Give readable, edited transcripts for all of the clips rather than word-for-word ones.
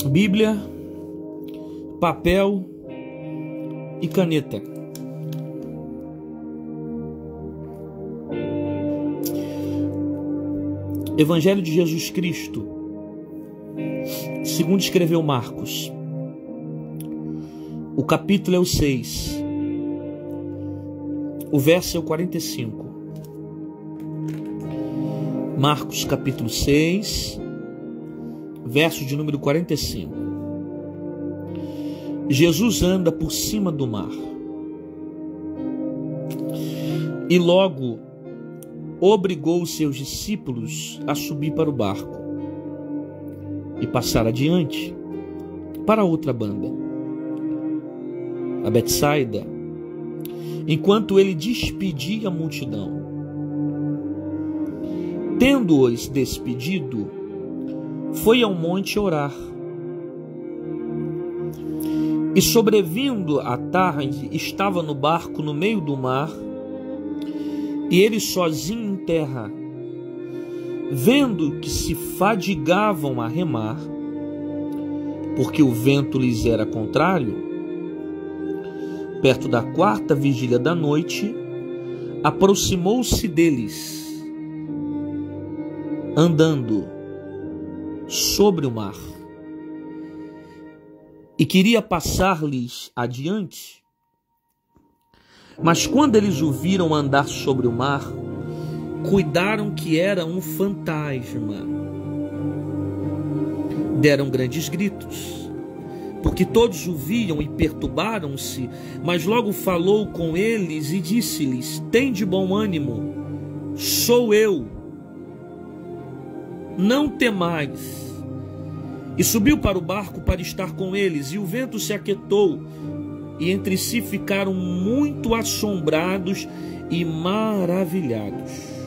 Bíblia, papel e caneta. Evangelho de Jesus Cristo, segundo escreveu Marcos. O capítulo é o 6. O verso é o 45. Marcos capítulo 6, verso de número 45. Jesus anda por cima do mar. E logo obrigou os seus discípulos a subir para o barco e passar adiante para outra banda, a Betsaida, enquanto ele despedia a multidão. Tendo-os despedido, foi ao monte orar. E sobrevindo à tarde, estava no barco no meio do mar, e ele sozinho em terra. Vendo que se fadigavam a remar, porque o vento lhes era contrário, perto da 4ª vigília da noite, aproximou-se deles, andando sobre o mar, e queria passar-lhes adiante. Mas quando eles o viram andar sobre o mar, cuidaram que era um fantasma. Deram grandes gritos, porque todos o viam e perturbaram-se. Mas logo falou com eles e disse-lhes: tende bom ânimo, sou eu, não temais. E subiu para o barco para estar com eles, e o vento se aquietou, e entre si ficaram muito assombrados e maravilhados.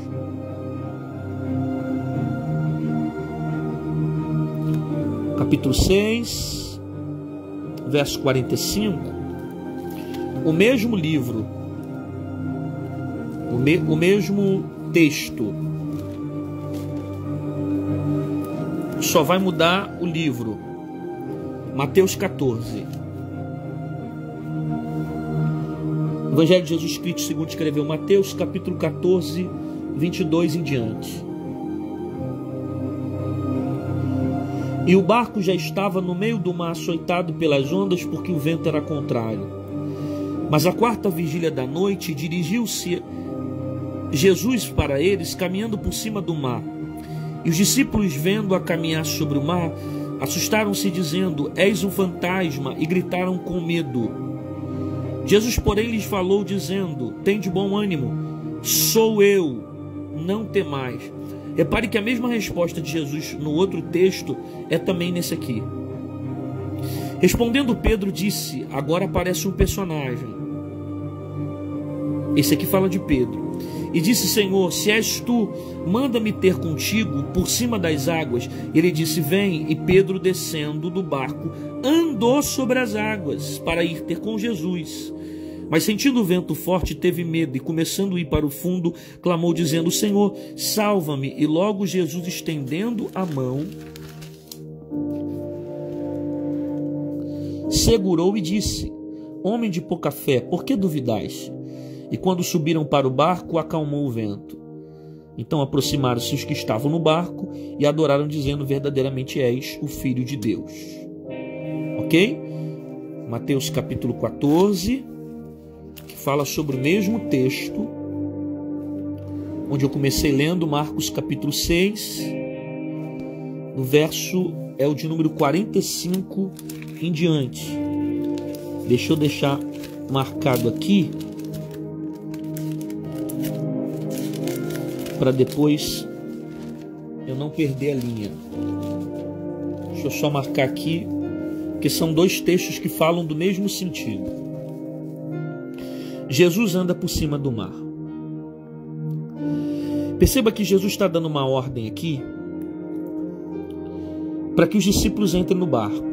Capítulo 6, verso 45. O mesmo livro, o mesmo texto, só vai mudar o livro. Mateus 14. Evangelho de Jesus Cristo, segundo escreveu Mateus, capítulo 14, 22 em diante. E o barco já estava no meio do mar, açoitado pelas ondas, porque o vento era contrário. Mas à 4ª vigília da noite, dirigiu-se Jesus para eles, caminhando por cima do mar. E os discípulos, vendo-a caminhar sobre o mar, assustaram-se, dizendo: és um fantasma, e gritaram com medo. Jesus, porém, lhes falou, dizendo: tende bom ânimo, sou eu, não temais. Repare que a mesma resposta de Jesus no outro texto é também nesse aqui. Respondendo Pedro, disse: agora aparece um personagem. Esse aqui fala de Pedro. E disse: Senhor, se és tu, manda-me ter contigo por cima das águas. Ele disse: vem. E Pedro, descendo do barco, andou sobre as águas para ir ter com Jesus. Mas sentindo o vento forte, teve medo, e começando a ir para o fundo, clamou dizendo: Senhor, salva-me. E logo Jesus, estendendo a mão, segurou e disse: homem de pouca fé, por que duvidais? E quando subiram para o barco, acalmou o vento. Então aproximaram-se os que estavam no barco e adoraram, dizendo: verdadeiramente és o Filho de Deus. Ok? Mateus capítulo 14, que fala sobre o mesmo texto, onde eu comecei lendo. Marcos capítulo 6, no verso é o de número 45 em diante. Deixa eu deixar marcado aqui, para depois eu não perder a linha. Deixa eu só marcar aqui, porque são dois textos que falam do mesmo sentido. Jesus anda por cima do mar. Perceba que Jesus está dando uma ordem aqui para que os discípulos entrem no barco.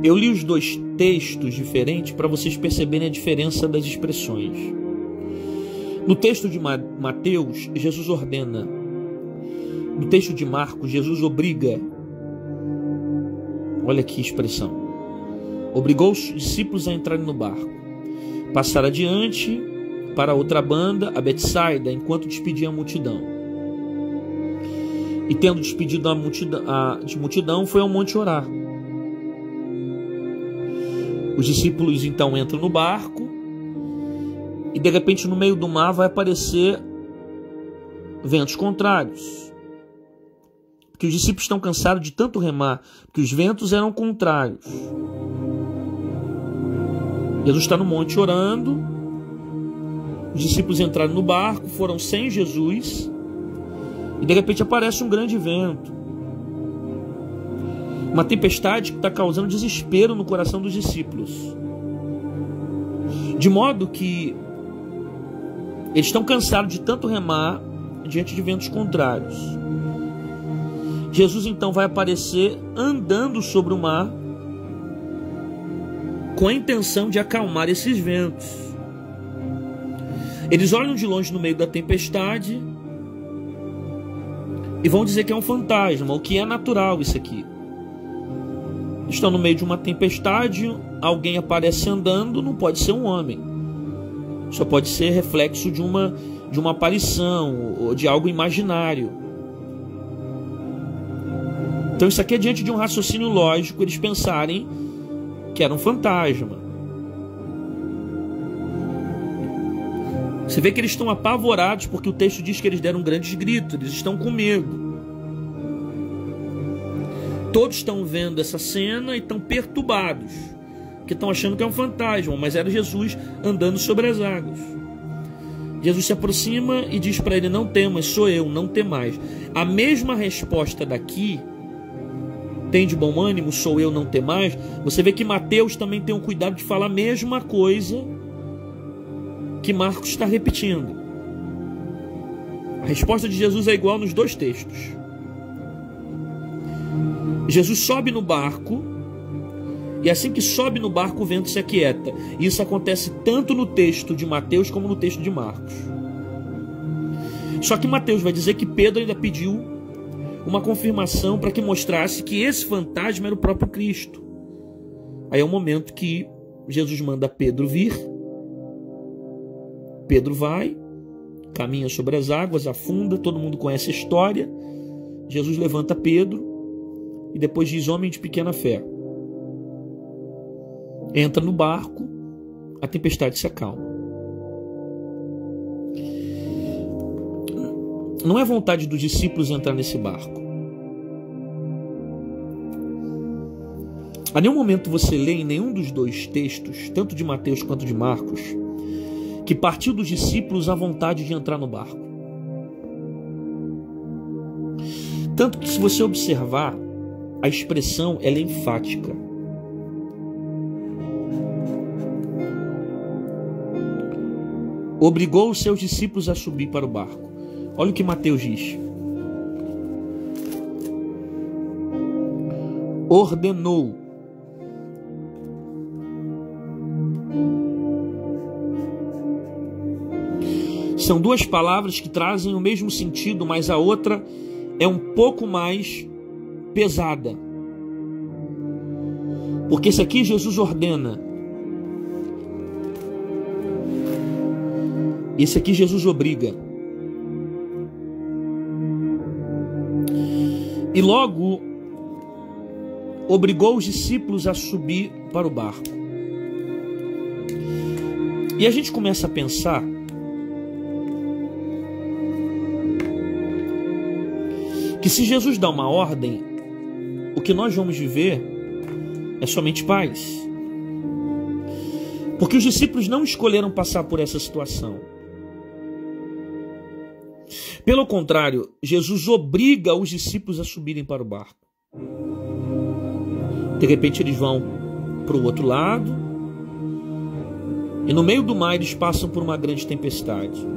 Eu li os dois textos diferentes para vocês perceberem a diferença das expressões. No texto de Mateus, Jesus ordena No texto de Marcos, Jesus obriga, olha que expressão, obrigou os discípulos a entrarem no barco, passar adiante para outra banda, a Betsaida, enquanto despediam a multidão. E tendo despedido a multidão, foi ao monte orar. Os discípulos então entram no barco e de repente no meio do mar vai aparecer ventos contrários. Porque os discípulos estão cansados de tanto remar, porque os ventos eram contrários. Jesus está no monte orando, os discípulos entraram no barco, foram sem Jesus, e de repente aparece um grande vento. Uma tempestade que está causando desespero no coração dos discípulos. De modo que eles estão cansados de tanto remar diante de ventos contrários. Jesus então vai aparecer andando sobre o mar com a intenção de acalmar esses ventos. Eles olham de longe no meio da tempestade e vão dizer que é um fantasma, o que é natural isso aqui. Estão no meio de uma tempestade, alguém aparece andando, não pode ser um homem. Só pode ser reflexo de uma aparição ou de algo imaginário. Então isso aqui é diante de um raciocínio lógico, eles pensarem que era um fantasma. Você vê que eles estão apavorados porque o texto diz que eles deram grandes gritos, eles estão com medo. Todos estão vendo essa cena e estão perturbados, que estão achando que é um fantasma, mas era Jesus andando sobre as águas. Jesus se aproxima e diz para ele: não temas, sou eu, não temais. A mesma resposta daqui, tem de bom ânimo, sou eu, não temais. Você vê que Mateus também tem o cuidado de falar a mesma coisa que Marcos está repetindo. A resposta de Jesus é igual nos dois textos. Jesus sobe no barco, e assim que sobe no barco o vento se aquieta. Isso acontece tanto no texto de Mateus como no texto de Marcos. Só que Mateus vai dizer que Pedro ainda pediu uma confirmação para que mostrasse que esse fantasma era o próprio Cristo. Aí é o momento que Jesus manda Pedro vir. Pedro vai, caminha sobre as águas, afunda, todo mundo conhece a história. Jesus levanta Pedro e depois diz: homem de pequena fé. Entra no barco, a tempestade se acalma. Não é vontade dos discípulos entrar nesse barco. A nenhum momento você lê em nenhum dos dois textos, tanto de Mateus quanto de Marcos, que partiu dos discípulos a vontade de entrar no barco. Tanto que, se você observar, a expressão ela é enfática. Obrigou os seus discípulos a subir para o barco. Olha o que Mateus diz. Ordenou. São duas palavras que trazem o mesmo sentido, mas a outra é um pouco mais pesada. Porque esse aqui Jesus ordena. Esse aqui Jesus obriga. E logo obrigou os discípulos a subir para o barco. E a gente começa a pensar que se Jesus dá uma ordem, o que nós vamos viver é somente paz. Porque os discípulos não escolheram passar por essa situação. Pelo contrário, Jesus obriga os discípulos a subirem para o barco. De repente eles vão para o outro lado, e no meio do mar eles passam por uma grande tempestade.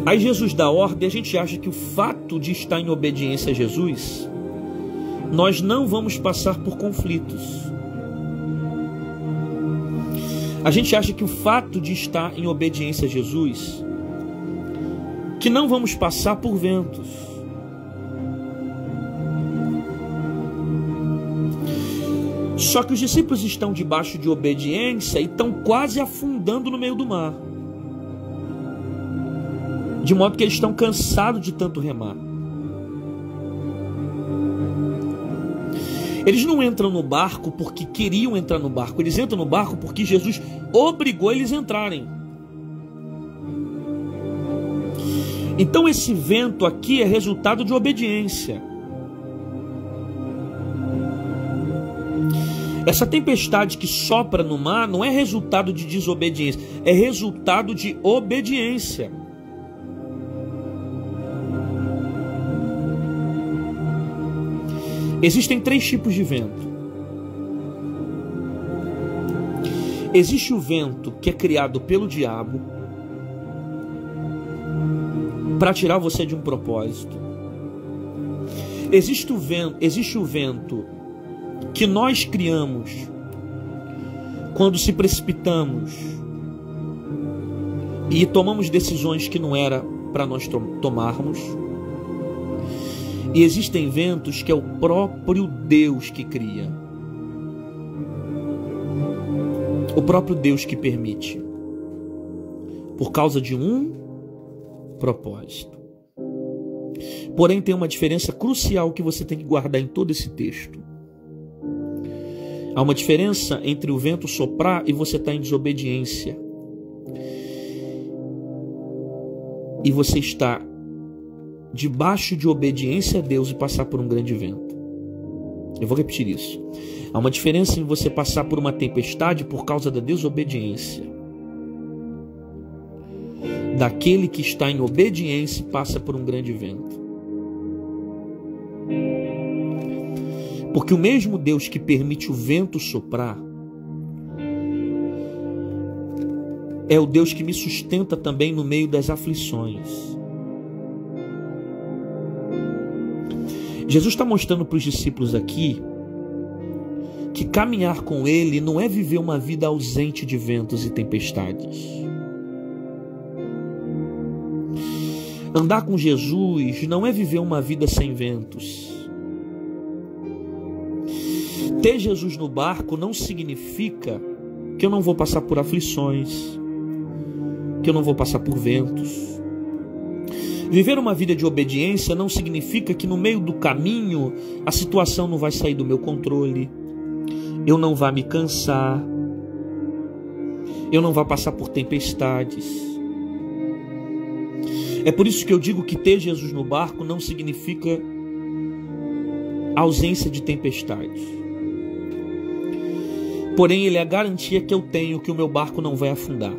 Aí Jesus dá ordem, e a gente acha que o fato de estar em obediência a Jesus, nós não vamos passar por conflitos. A gente acha que o fato de estar em obediência a Jesus, que não vamos passar por ventos. Só que os discípulos estão debaixo de obediência e estão quase afundando no meio do mar. De modo que eles estão cansados de tanto remar. Eles não entram no barco porque queriam entrar no barco. Eles entram no barco porque Jesus obrigou eles a entrarem. Então esse vento aqui é resultado de obediência. Essa tempestade que sopra no mar não é resultado de desobediência, é resultado de obediência. Existem 3 tipos de vento. Existe o vento que é criado pelo diabo para tirar você de um propósito. Existe o vento que nós criamos quando se precipitamos e tomamos decisões que não era para nós tomarmos. E existem ventos que é o próprio Deus que cria. O próprio Deus que permite. Por causa de um propósito. Porém, tem uma diferença crucial que você tem que guardar em todo esse texto. Há uma diferença entre o vento soprar e você estar em desobediência. E você está debaixo de obediência a Deus e passar por um grande vento. Eu vou repetir isso. Há uma diferença em você passar por uma tempestade por causa da desobediência. Daquele que está em obediência e passa por um grande vento. Porque o mesmo Deus que permite o vento soprar é o Deus que me sustenta também no meio das aflições. Jesus está mostrando para os discípulos aqui que caminhar com Ele não é viver uma vida ausente de ventos e tempestades. Andar com Jesus não é viver uma vida sem ventos. Ter Jesus no barco não significa que eu não vou passar por aflições, que eu não vou passar por ventos. Viver uma vida de obediência não significa que no meio do caminho a situação não vai sair do meu controle, eu não vá me cansar, eu não vá passar por tempestades. É por isso que eu digo que ter Jesus no barco não significa ausência de tempestades. Porém, Ele é a garantia que eu tenho que o meu barco não vai afundar.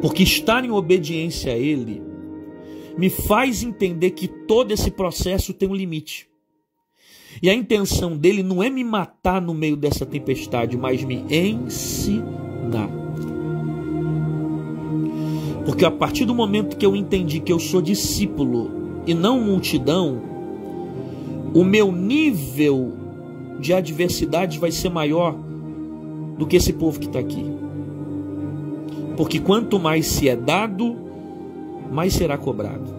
Porque estar em obediência a Ele me faz entender que todo esse processo tem um limite. E a intenção dele não é me matar no meio dessa tempestade, mas me ensinar. Porque a partir do momento que eu entendi que eu sou discípulo e não multidão, o meu nível de adversidade vai ser maior do que esse povo que está aqui. Porque quanto mais se é dado, mais será cobrado.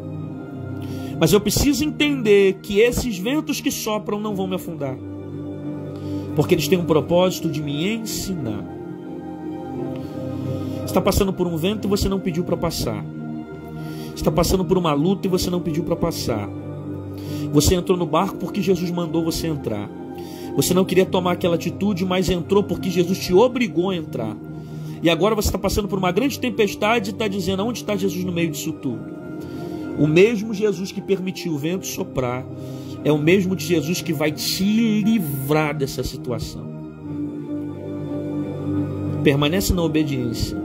Mas eu preciso entender que esses ventos que sopram não vão me afundar. Porque eles têm um propósito de me ensinar. Você está passando por um vento e você não pediu para passar. Você está passando por uma luta e você não pediu para passar. Você entrou no barco porque Jesus mandou você entrar. Você não queria tomar aquela atitude, mas entrou porque Jesus te obrigou a entrar. E agora você está passando por uma grande tempestade e está dizendo: onde está Jesus no meio disso tudo? O mesmo Jesus que permitiu o vento soprar é o mesmo de Jesus que vai te livrar dessa situação. Permanece na obediência.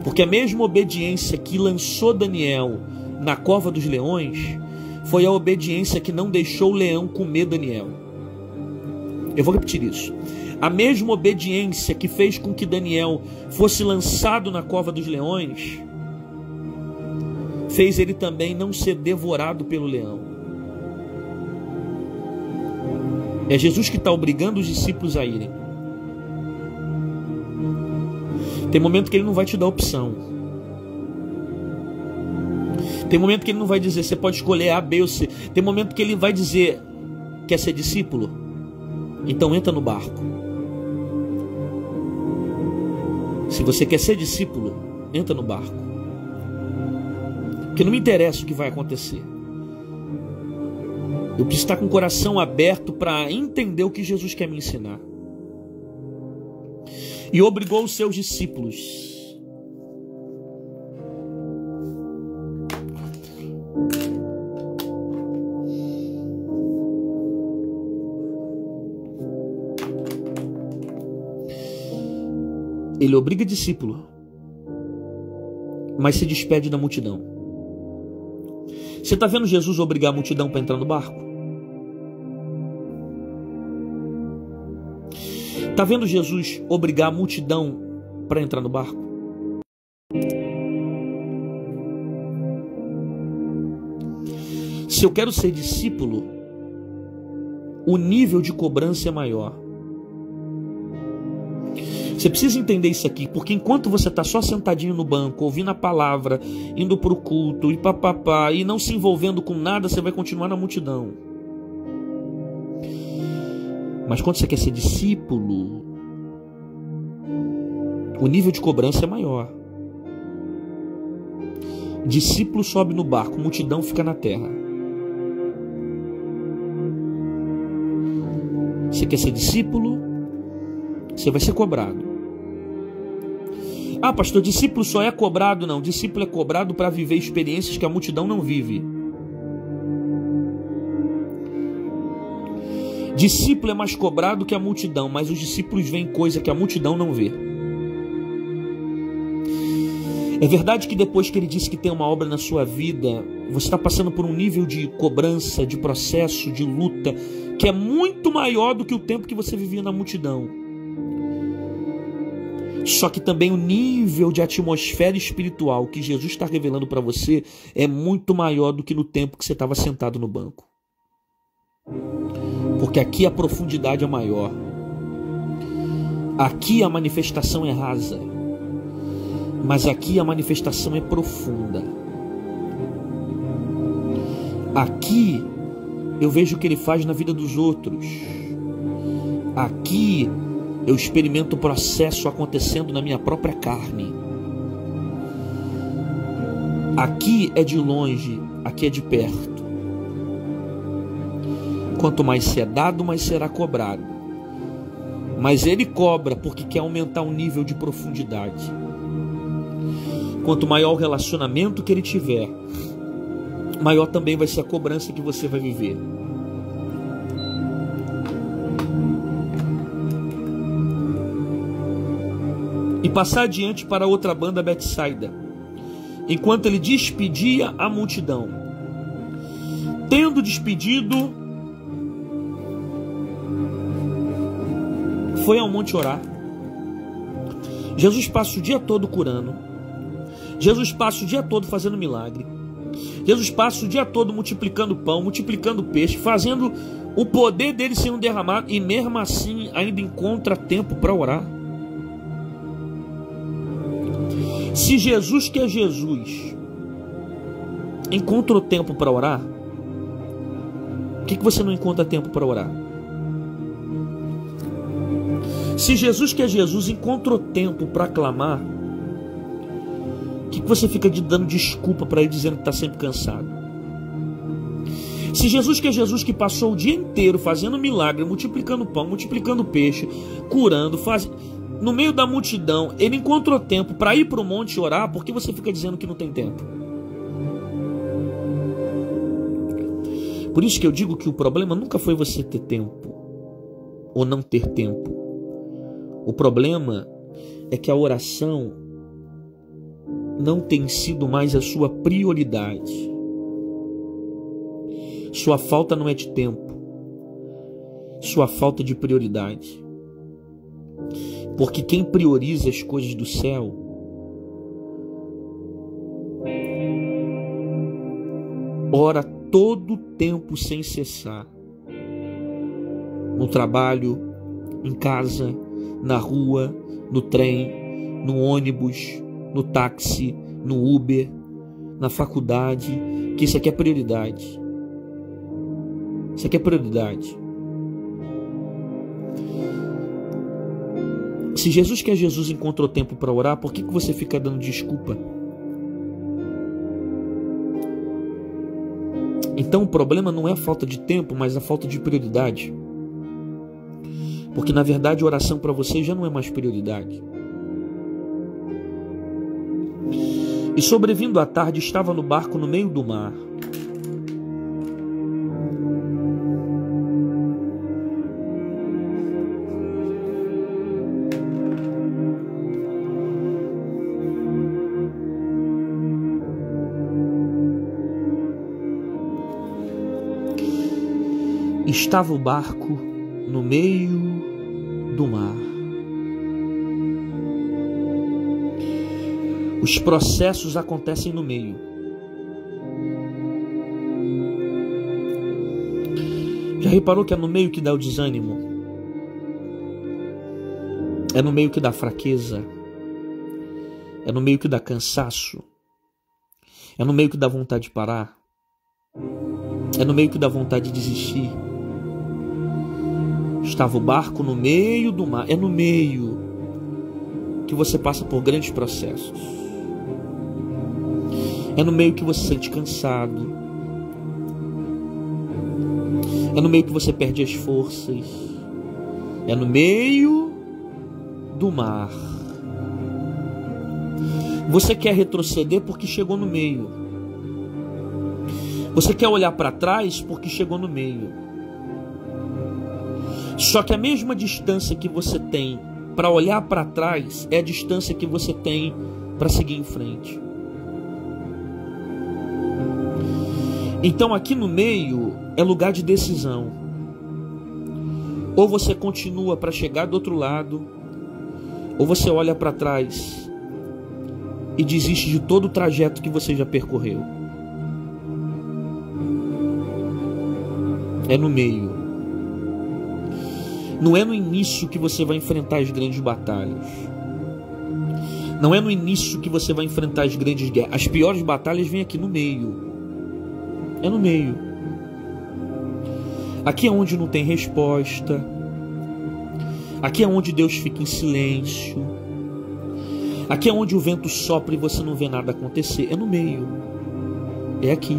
Porque a mesma obediência que lançou Daniel na cova dos leões foi a obediência que não deixou o leão comer Daniel. Eu vou repetir isso. A mesma obediência que fez com que Daniel fosse lançado na cova dos leões fez ele também não ser devorado pelo leão. É Jesus que está obrigando os discípulos a irem. Tem momento que ele não vai te dar opção. Tem momento que ele não vai dizer, você pode escolher A, B ou C. Tem momento que ele vai dizer, quer ser discípulo? Então entra no barco. Se você quer ser discípulo, entra no barco. Porque não me interessa o que vai acontecer. Eu preciso estar com o coração aberto para entender o que Jesus quer me ensinar. E obrigou os seus discípulos. Ele obriga discípulo, mas se despede da multidão. Você está vendo Jesus obrigar a multidão para entrar no barco? Está vendo Jesus obrigar a multidão para entrar no barco? Se eu quero ser discípulo, o nível de cobrança é maior. Você precisa entender isso aqui, porque enquanto você está só sentadinho no banco, ouvindo a palavra, indo para o culto e papapá, e não se envolvendo com nada, você vai continuar na multidão. Mas quando você quer ser discípulo, o nível de cobrança é maior. Discípulo sobe no barco, multidão fica na terra. Você quer ser discípulo, você vai ser cobrado. Ah, pastor, discípulo só é cobrado? Não, discípulo é cobrado para viver experiências que a multidão não vive. Discípulo é mais cobrado que a multidão, mas os discípulos veem coisa que a multidão não vê. É verdade que depois que ele disse que tem uma obra na sua vida, você está passando por um nível de cobrança, de processo, de luta, que é muito maior do que o tempo que você vivia na multidão. Só que também o nível de atmosfera espiritual que Jesus está revelando para você é muito maior do que no tempo que você estava sentado no banco. Porque aqui a profundidade é maior. Aqui a manifestação é rasa. Mas aqui a manifestação é profunda. Aqui eu vejo o que ele faz na vida dos outros. Aqui eu experimento o processo acontecendo na minha própria carne. Aqui é de longe, aqui é de perto. Quanto mais se é dado, mais será cobrado. Mas ele cobra porque quer aumentar o nível de profundidade. Quanto maior o relacionamento que ele tiver, maior também vai ser a cobrança que você vai viver. E passar adiante para outra banda, Betsaida, enquanto ele despedia a multidão. Tendo despedido, foi ao monte orar. Jesus passa o dia todo curando. Jesus passa o dia todo fazendo milagre. Jesus passa o dia todo multiplicando pão, multiplicando peixe, fazendo o poder dele sendo derramado, e mesmo assim ainda encontra tempo para orar. Se Jesus, que é Jesus, encontrou tempo para orar, por que você não encontra tempo para orar? Se Jesus, que é Jesus, encontrou tempo para clamar, por que você fica dando desculpa para ele, dizendo que está sempre cansado? Se Jesus, que é Jesus, que passou o dia inteiro fazendo milagre, multiplicando pão, multiplicando peixe, curando, no meio da multidão, ele encontrou tempo para ir para o monte orar, por que você fica dizendo que não tem tempo? Por isso que eu digo que o problema nunca foi você ter tempo ou não ter tempo. O problema é que a oração não tem sido mais a sua prioridade. Sua falta não é de tempo, sua falta de prioridade. Porque quem prioriza as coisas do céu ora todo o tempo sem cessar. no trabalho, em casa, na rua, no trem, no ônibus, no táxi, no Uber, na faculdade, que isso aqui é prioridade. Isso aqui é prioridade. Se Jesus, que é Jesus, encontrou tempo para orar, por que você fica dando desculpa? Então o problema não é a falta de tempo, mas a falta de prioridade. Porque na verdade a oração para você já não é mais prioridade. E sobrevindo à tarde, estava no barco no meio do mar. Estava o barco no meio do mar. Os processos acontecem no meio. Já reparou que é no meio que dá o desânimo? É no meio que dá fraqueza? É no meio que dá cansaço? É no meio que dá vontade de parar? É no meio que dá vontade de desistir? Estava o barco no meio do mar. É no meio que você passa por grandes processos. É no meio que você se sente cansado. É no meio que você perde as forças. É no meio do mar. Você quer retroceder porque chegou no meio. Você quer olhar para trás porque chegou no meio. Só que a mesma distância que você tem para olhar para trás é a distância que você tem para seguir em frente. Então aqui no meio é lugar de decisão. Ou você continua para chegar do outro lado, ou você olha para trás e desiste de todo o trajeto que você já percorreu. É no meio. Não é no início que você vai enfrentar as grandes batalhas. Não é no início que você vai enfrentar as grandes guerras. As piores batalhas vêm aqui no meio. É no meio. Aqui é onde não tem resposta. Aqui é onde Deus fica em silêncio. Aqui é onde o vento sopra e você não vê nada acontecer. É no meio. É aqui.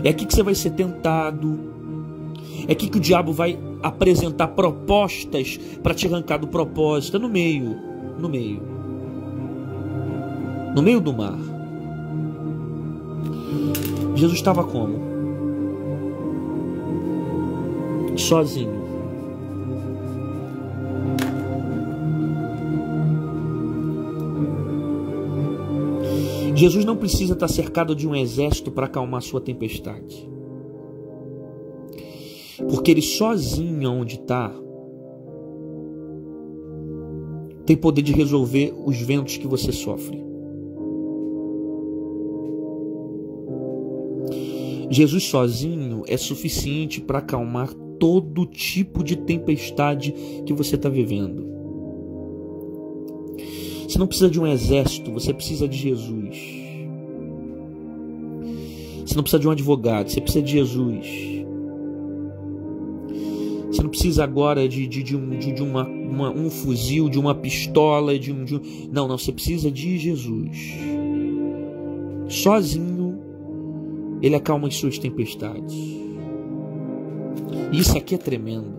É aqui que você vai ser tentado. É aqui que o diabo vai apresentar propostas para te arrancar do propósito. É no meio. No meio. No meio do mar. Jesus estava como? Sozinho. Jesus não precisa estar cercado de um exército para acalmar sua tempestade. Porque ele sozinho onde está tem poder de resolver os ventos que você sofre. Jesus sozinho é suficiente para acalmar todo tipo de tempestade que você está vivendo. Você não precisa de um exército, você precisa de Jesus. Você não precisa de um advogado, você precisa de Jesus. Você não precisa agora de um fuzil, de uma pistola, Não, você precisa de Jesus. Sozinho, ele acalma as suas tempestades. Isso aqui é tremendo.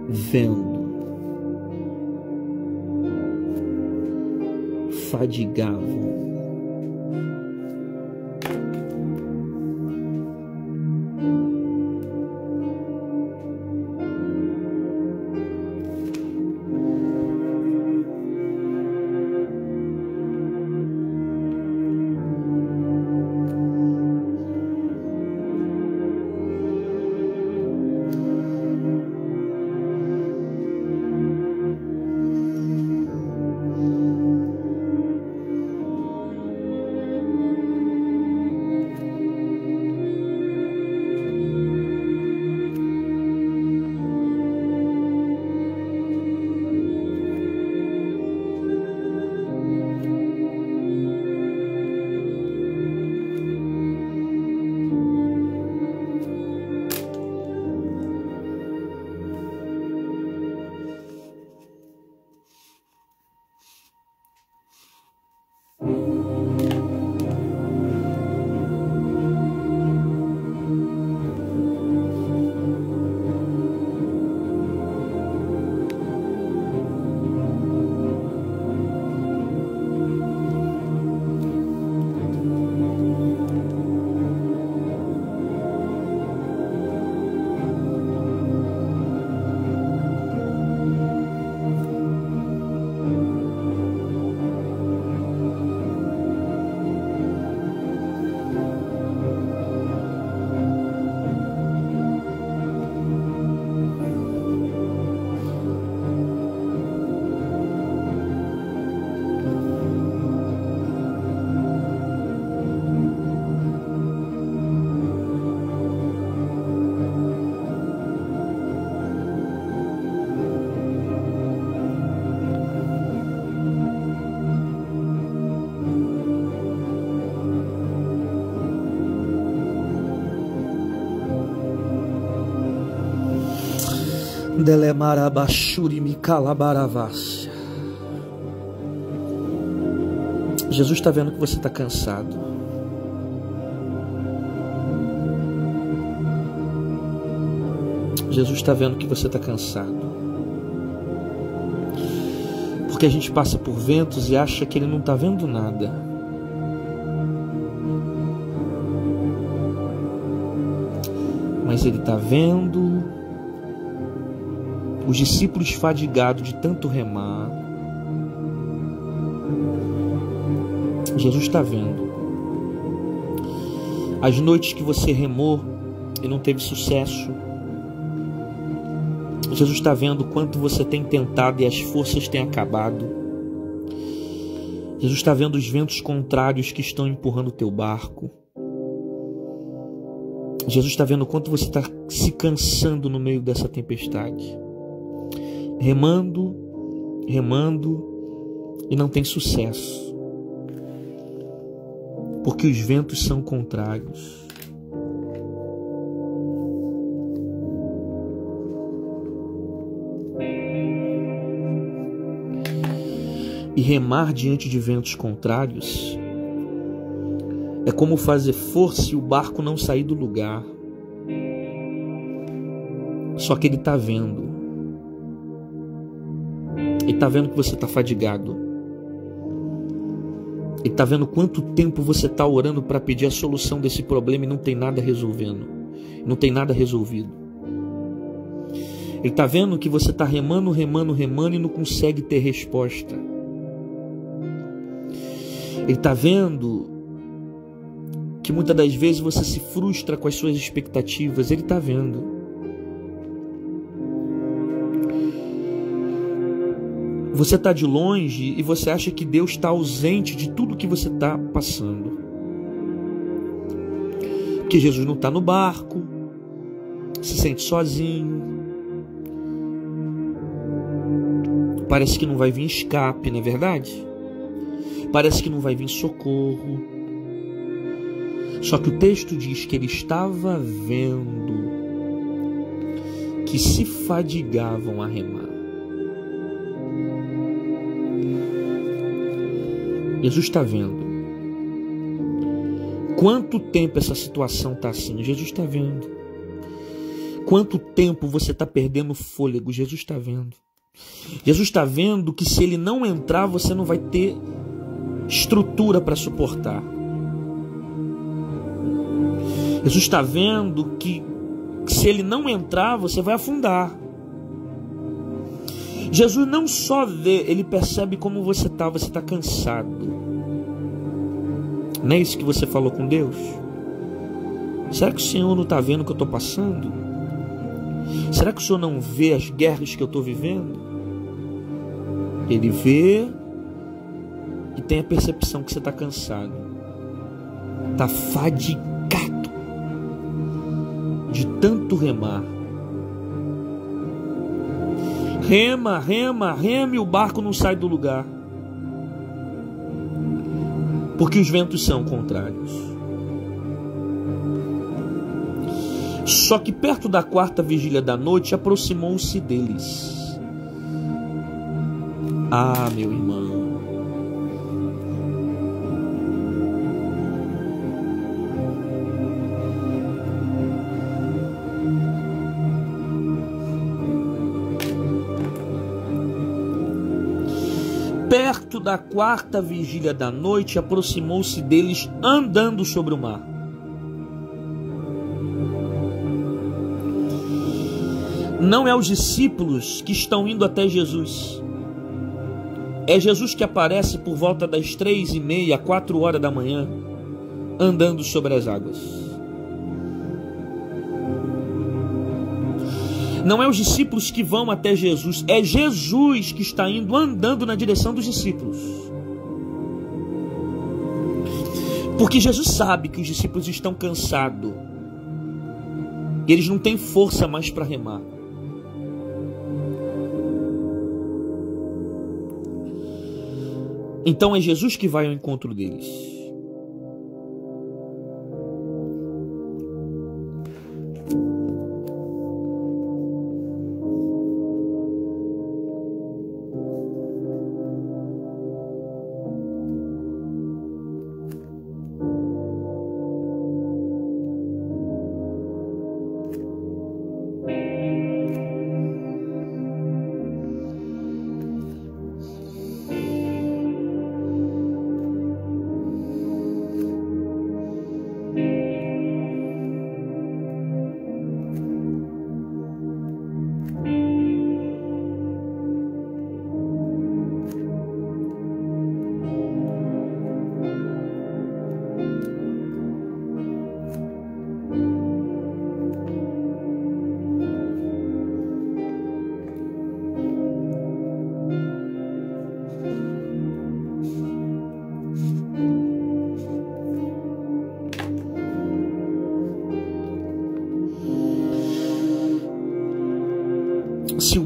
Vendo, fadigavam. Jesus está vendo que você está cansado. Jesus está vendo que você está cansado. Porque a gente passa por ventos e acha que Ele não está vendo nada. Mas Ele está vendo os discípulos fadigados de tanto remar. Jesus está vendo as noites que você remou e não teve sucesso. Jesus está vendo o quanto você tem tentado e as forças têm acabado. Jesus está vendo os ventos contrários que estão empurrando o teu barco. Jesus está vendo o quanto você está se cansando no meio dessa tempestade. Remando, remando e não tem sucesso. Porque os ventos são contrários. E remar diante de ventos contrários é como fazer força e o barco não sair do lugar. Só que ele está vendo. Ele está vendo que você está fadigado. Ele está vendo quanto tempo você está orando para pedir a solução desse problema e não tem nada resolvendo. Não tem nada resolvido. Ele está vendo que você está remando, remando, remando e não consegue ter resposta. Ele está vendo que muitas das vezes você se frustra com as suas expectativas. Ele está vendo. Você está de longe e você acha que Deus está ausente de tudo que você está passando. Que Jesus não está no barco, se sente sozinho. Parece que não vai vir escape, não é verdade? Parece que não vai vir socorro. Só que o texto diz que ele estava vendo que se fadigavam a remar. Jesus está vendo. Quanto tempo essa situação está assim? Jesus está vendo. Quanto tempo você está perdendo fôlego? Jesus está vendo. Jesus está vendo que se ele não entrar, você não vai ter estrutura para suportar. Jesus está vendo que se ele não entrar, você vai afundar. Jesus não só vê, ele percebe como você está cansado. Não é isso que você falou com Deus? Será que o Senhor não está vendo o que eu estou passando? Será que o Senhor não vê as guerras que eu estou vivendo? Ele vê e tem a percepção que você está cansado. Está fadigado de tanto remar. Rema, rema, rema e o barco não sai do lugar. Porque os ventos são contrários. Só que perto da quarta vigília da noite aproximou-se deles. Ah, meu irmão. Perto da quarta vigília da noite, aproximou-se deles andando sobre o mar. Não é os discípulos que estão indo até Jesus. É Jesus que aparece por volta das 3:30, 4 horas da manhã, andando sobre as águas. Não é os discípulos que vão até Jesus, é Jesus que está indo andando na direção dos discípulos. Porque Jesus sabe que os discípulos estão cansados. E eles não têm força mais para remar. Então é Jesus que vai ao encontro deles.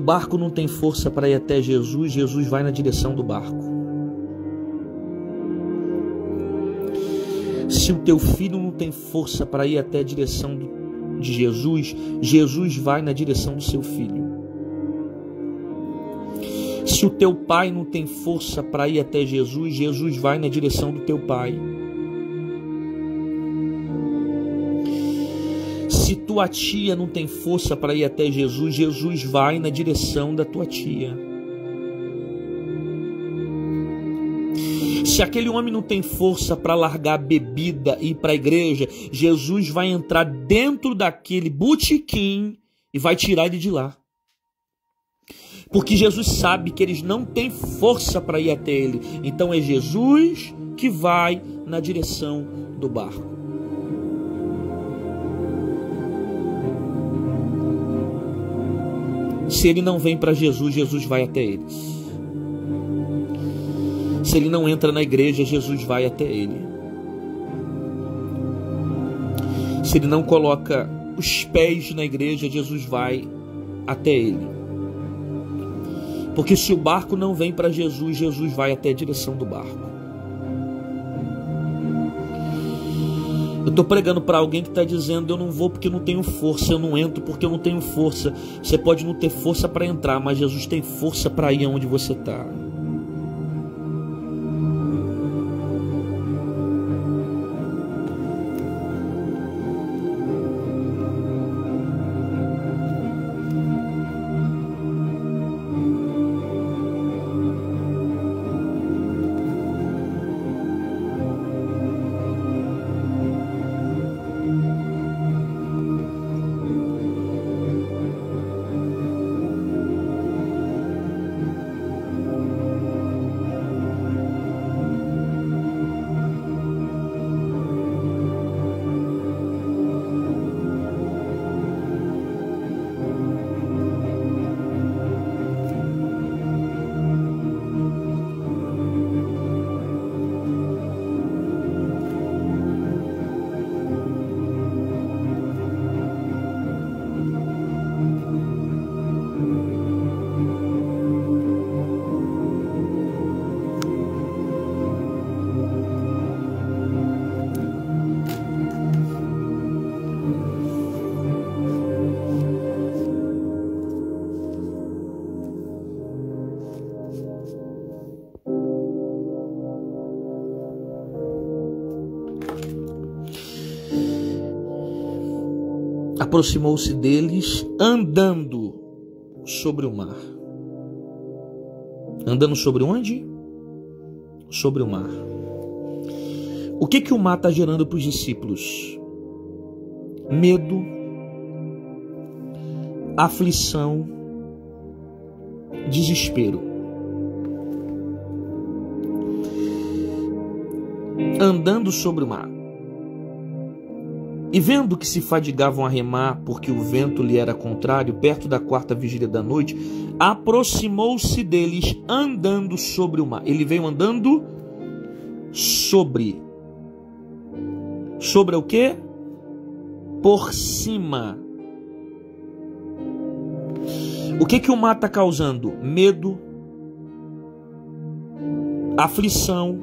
barco não tem força para ir até Jesus, Jesus vai na direção do barco. Se o teu filho não tem força para ir até a direção de Jesus, Jesus vai na direção do seu filho. Se o teu pai não tem força para ir até Jesus, Jesus vai na direção do teu pai. Se tua tia não tem força para ir até Jesus, Jesus vai na direção da tua tia. Se aquele homem não tem força para largar a bebida e ir para a igreja, Jesus vai entrar dentro daquele botequim e vai tirar ele de lá. Porque Jesus sabe que eles não têm força para ir até ele. Então é Jesus que vai na direção do barco. Se ele não vem para Jesus, Jesus vai até eles. Se ele não entra na igreja, Jesus vai até ele. Se ele não coloca os pés na igreja, Jesus vai até ele. Porque se o barco não vem para Jesus, Jesus vai até a direção do barco. Eu estou pregando para alguém que está dizendo: eu não vou porque eu não tenho força, eu não entro porque eu não tenho força. Você pode não ter força para entrar, mas Jesus tem força para ir aonde você está. Aproximou-se deles andando sobre o mar. Andando sobre onde? Sobre o mar. O que o mar está gerando para os discípulos? Medo, aflição, desespero. Andando sobre o mar. E vendo que se fadigavam a remar, porque o vento lhe era contrário, perto da 4ª vigília da noite, aproximou-se deles andando sobre o mar. Ele veio andando sobre. Sobre o quê? Por cima. O que o mar está causando? Medo, aflição,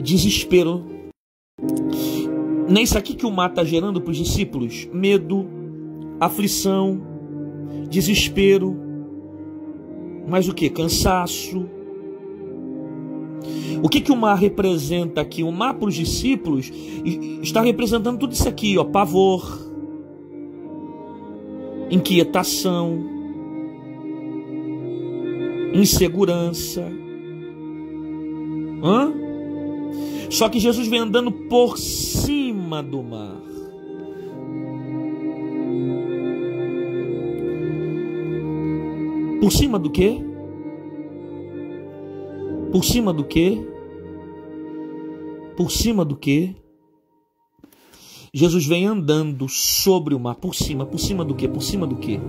desespero. Não é isso aqui que o mar está gerando para os discípulos? Medo, aflição, desespero, mas o que? Cansaço. O que o mar representa aqui? O mar para os discípulos está representando tudo isso aqui, ó: pavor, inquietação, insegurança. Só que Jesus vem andando por cima do mar. Por cima do quê? Por cima do quê? Por cima do quê? Jesus vem andando sobre o mar, por cima do quê? Por cima do quê?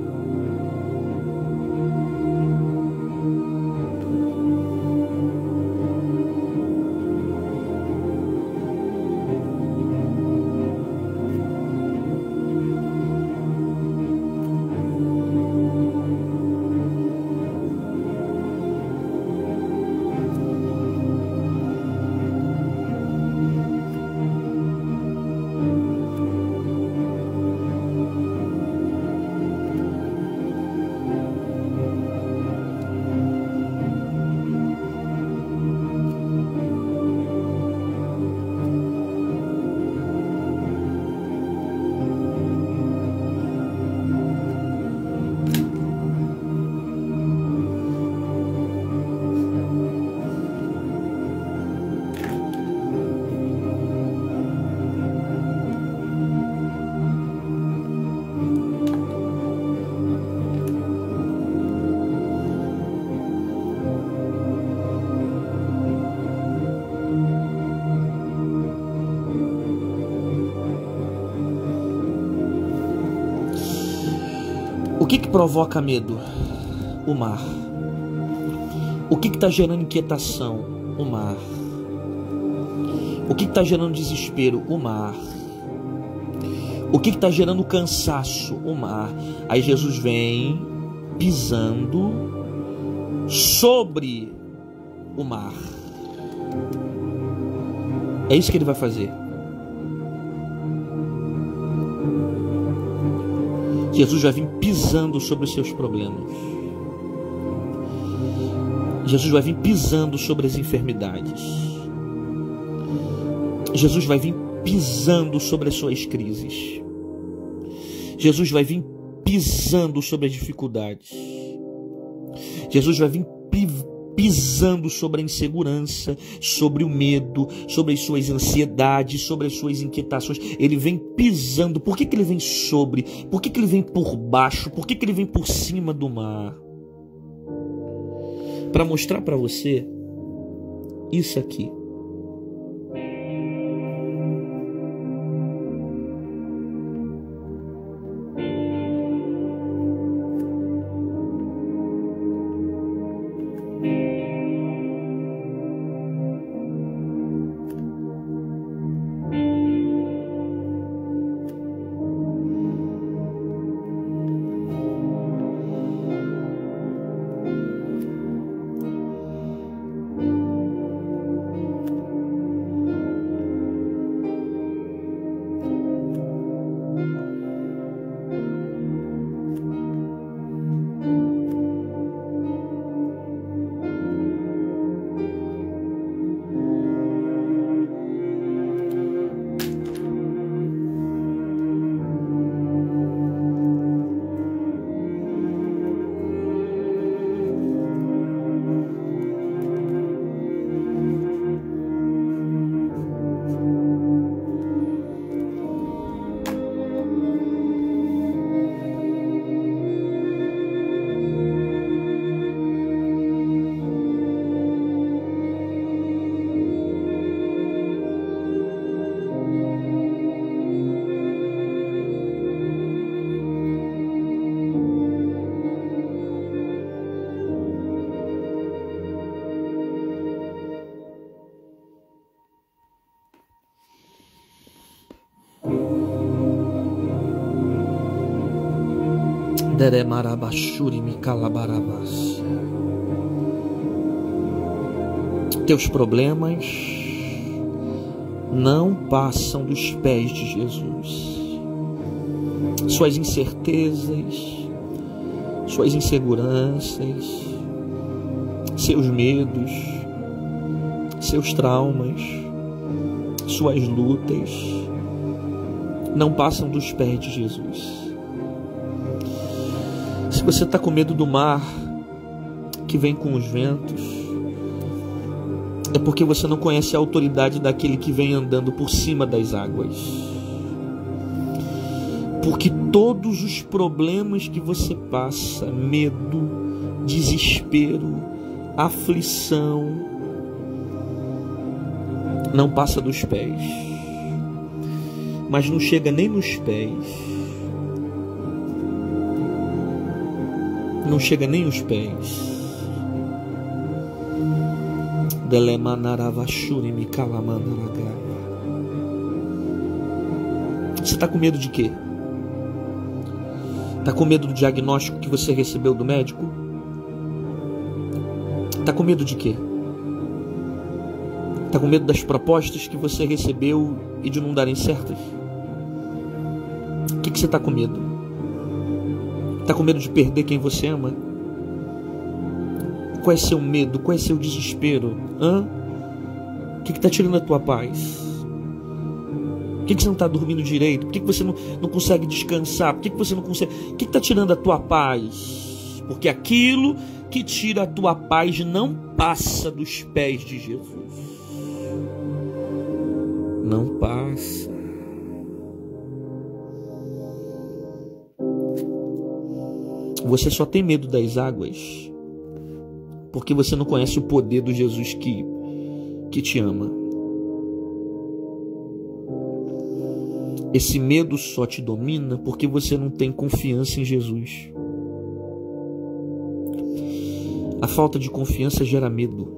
que provoca medo? O mar. O que está gerando inquietação? O mar. O que está gerando desespero? O mar. O que está gerando cansaço? O mar. Aí Jesus vem pisando sobre o mar. É isso que ele vai fazer. Jesus vai vir pisando sobre os seus problemas. Jesus vai vir pisando sobre as enfermidades. Jesus vai vir pisando sobre as suas crises. Jesus vai vir pisando sobre as dificuldades. Jesus vai vir pisando sobre a insegurança, sobre o medo, sobre as suas ansiedades, sobre as suas inquietações. Ele vem pisando. Por que ele vem sobre? Por que ele vem por baixo? Por que ele vem por cima do mar? Para mostrar para você isso aqui. Teus problemas não passam dos pés de Jesus. Suas incertezas, suas inseguranças, seus medos, seus traumas, suas lutas não passam dos pés de Jesus. Se você está com medo do mar que vem com os ventos, é porque você não conhece a autoridade daquele que vem andando por cima das águas. Porque todos os problemas que você passa, medo, desespero, aflição, não passa dos pés, mas não chega nem nos pés. Não chega nem os pés. Você está com medo de quê? Está com medo do diagnóstico que você recebeu do médico? Está com medo de quê? Está com medo das propostas que você recebeu e de não darem certas? O que você está com medo? Está com medo de perder quem você ama? Qual é seu medo? Qual é seu desespero? O que está tirando a tua paz? Por que você não está dormindo direito? Por que você não consegue descansar? Por que você não consegue... O que está tirando a tua paz? Porque aquilo que tira a tua paz não passa dos pés de Jesus. Não passa. Você só tem medo das águas porque você não conhece o poder do Jesus que te ama. Esse medo só te domina porque você não tem confiança em Jesus. A falta de confiança gera medo.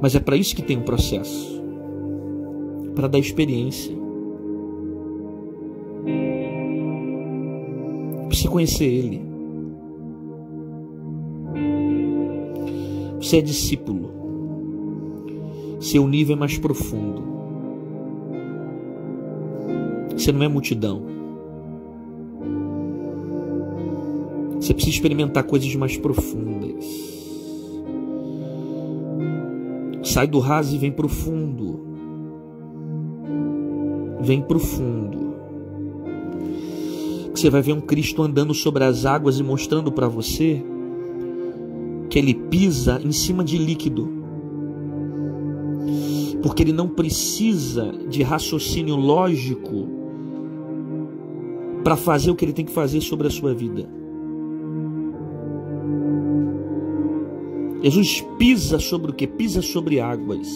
Mas é para isso que tem um processo, para dar experiência, para você conhecer Ele. Você é discípulo, seu nível é mais profundo. Você não é multidão. Você precisa experimentar coisas mais profundas. Sai do raso e vem pro fundo. Vem pro fundo. Você vai ver um Cristo andando sobre as águas e mostrando para você que Ele pisa em cima de líquido. Porque Ele não precisa de raciocínio lógico para fazer o que Ele tem que fazer sobre a sua vida. Jesus pisa sobre o que? Pisa sobre águas.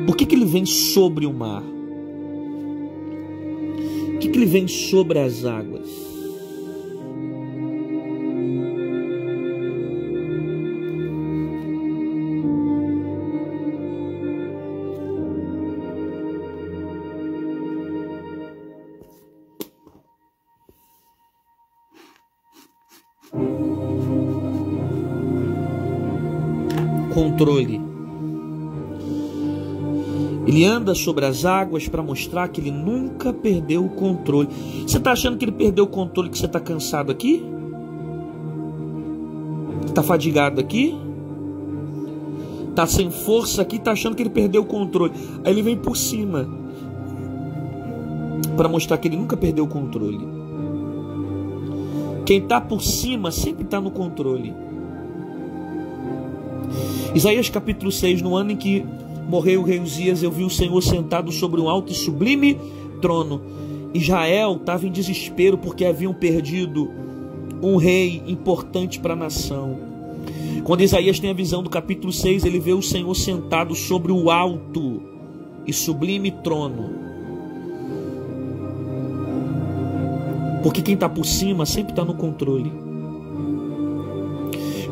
Por que Ele vem sobre o mar? Por que Ele vem sobre as águas? Controle. Ele anda sobre as águas para mostrar que ele nunca perdeu o controle. Você está achando que ele perdeu o controle, que você está cansado aqui? Está fadigado aqui? Está sem força aqui? Está achando que ele perdeu o controle? Aí ele vem por cima para mostrar que ele nunca perdeu o controle. Quem está por cima sempre está no controle. Isaías capítulo 6, no ano em que morreu o rei Uzias, eu vi o Senhor sentado sobre um alto e sublime trono. Israel estava em desespero porque haviam perdido um rei importante para a nação. Quando Isaías tem a visão do capítulo 6, ele vê o Senhor sentado sobre o alto e sublime trono. Porque quem está por cima sempre está no controle.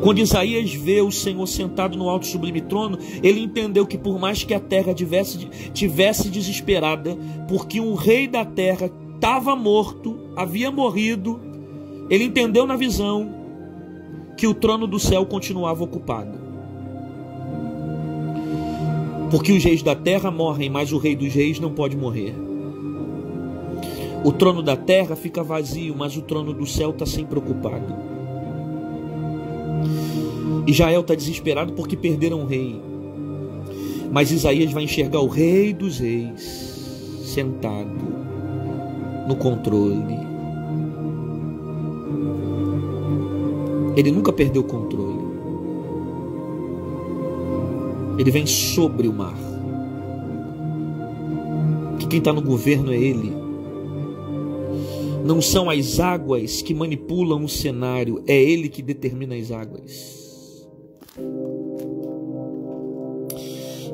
Quando Isaías vê o Senhor sentado no alto e sublime trono, ele entendeu que por mais que a terra tivesse desesperada, porque um rei da terra estava morto, havia morrido, ele entendeu na visão que o trono do céu continuava ocupado. Porque os reis da terra morrem, mas o rei dos reis não pode morrer. O trono da terra fica vazio, mas o trono do céu está sempre ocupado. Israel está desesperado porque perderam o rei. Mas Isaías vai enxergar o rei dos reis sentado no controle. Ele nunca perdeu o controle. Ele vem sobre o mar. Que quem está no governo é Ele. Não são as águas que manipulam o cenário, é Ele que determina as águas.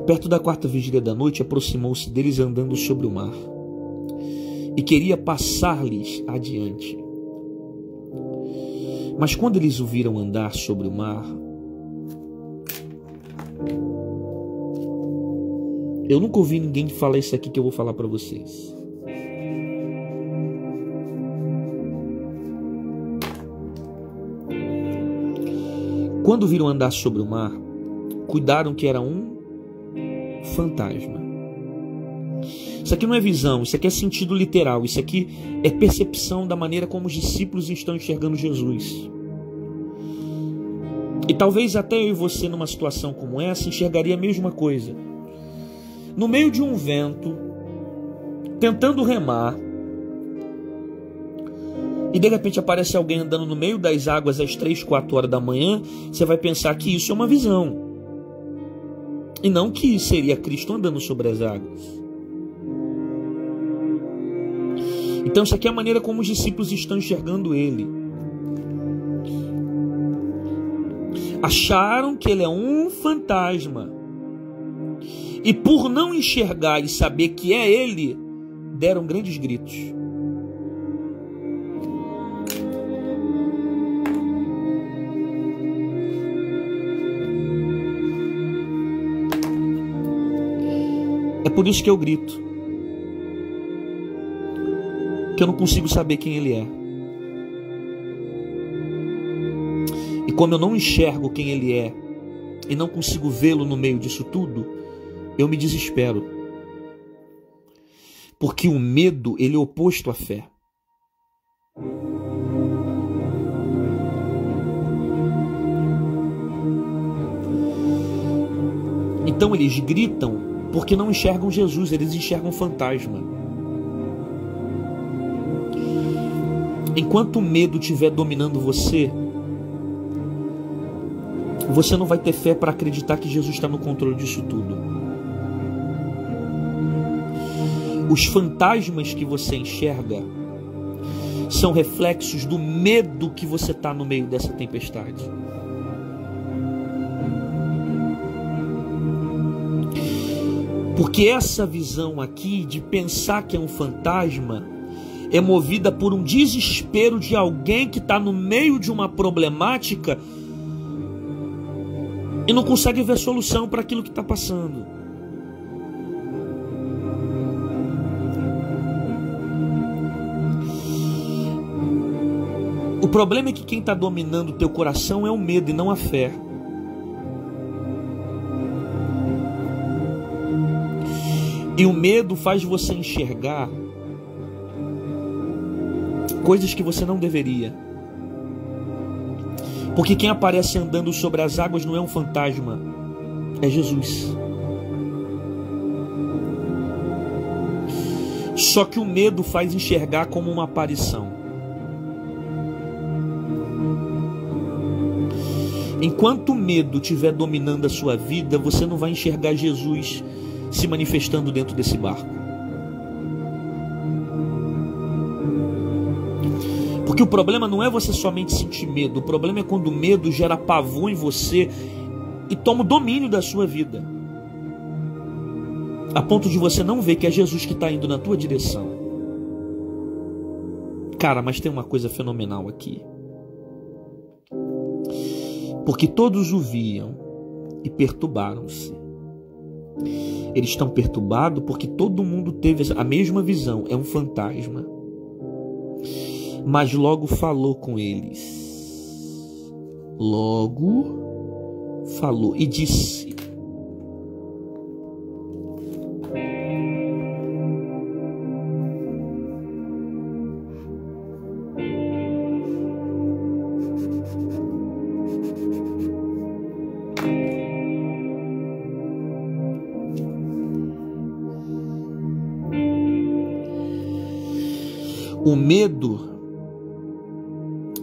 Perto da quarta vigília da noite, aproximou-se deles andando sobre o mar e queria passar-lhes adiante. Mas quando eles o viram andar sobre o mar, eu nunca ouvi ninguém falar isso aqui que eu vou falar para vocês. Quando viram andar sobre o mar, cuidaram que era um fantasma. Isso aqui não é visão, isso aqui é sentido literal, isso aqui é percepção da maneira como os discípulos estão enxergando Jesus. E talvez até eu e você numa situação como essa enxergaria a mesma coisa. No meio de um vento, tentando remar, e de repente aparece alguém andando no meio das águas às 3, 4 horas da manhã, você vai pensar que isso é uma visão. E não que seria Cristo andando sobre as águas. Então isso aqui é a maneira como os discípulos estão enxergando Ele. Acharam que Ele é um fantasma. E por não enxergar e saber que é Ele, deram grandes gritos. É por isso que eu grito, que eu não consigo saber quem ele é. E como eu não enxergo quem ele é e não consigo vê-lo no meio disso tudo, eu me desespero. Porque o medo, ele é oposto à fé. Então eles gritam porque não enxergam Jesus, eles enxergam fantasma. Enquanto o medo estiver dominando você, você não vai ter fé para acreditar que Jesus está no controle disso tudo. Os fantasmas que você enxerga são reflexos do medo que você está no meio dessa tempestade. Porque essa visão aqui de pensar que é um fantasma é movida por um desespero de alguém que está no meio de uma problemática e não consegue ver solução para aquilo que está passando. O problema é que quem está dominando o teu coração é o medo e não a fé. E o medo faz você enxergar coisas que você não deveria. Porque quem aparece andando sobre as águas não é um fantasma, é Jesus. Só que o medo faz enxergar como uma aparição. Enquanto o medo estiver dominando a sua vida, você não vai enxergar Jesus se manifestando dentro desse barco. Porque o problema não é você somente sentir medo, o problema é quando o medo gera pavor em você e toma o domínio da sua vida, a ponto de você não ver que é Jesus que está indo na tua direção. Cara, mas tem uma coisa fenomenal aqui. Porque todos o viam e perturbaram-se. Eles estão perturbados porque todo mundo teve a mesma visão, é um fantasma. Mas logo falou com eles. Logo falou e disse: o medo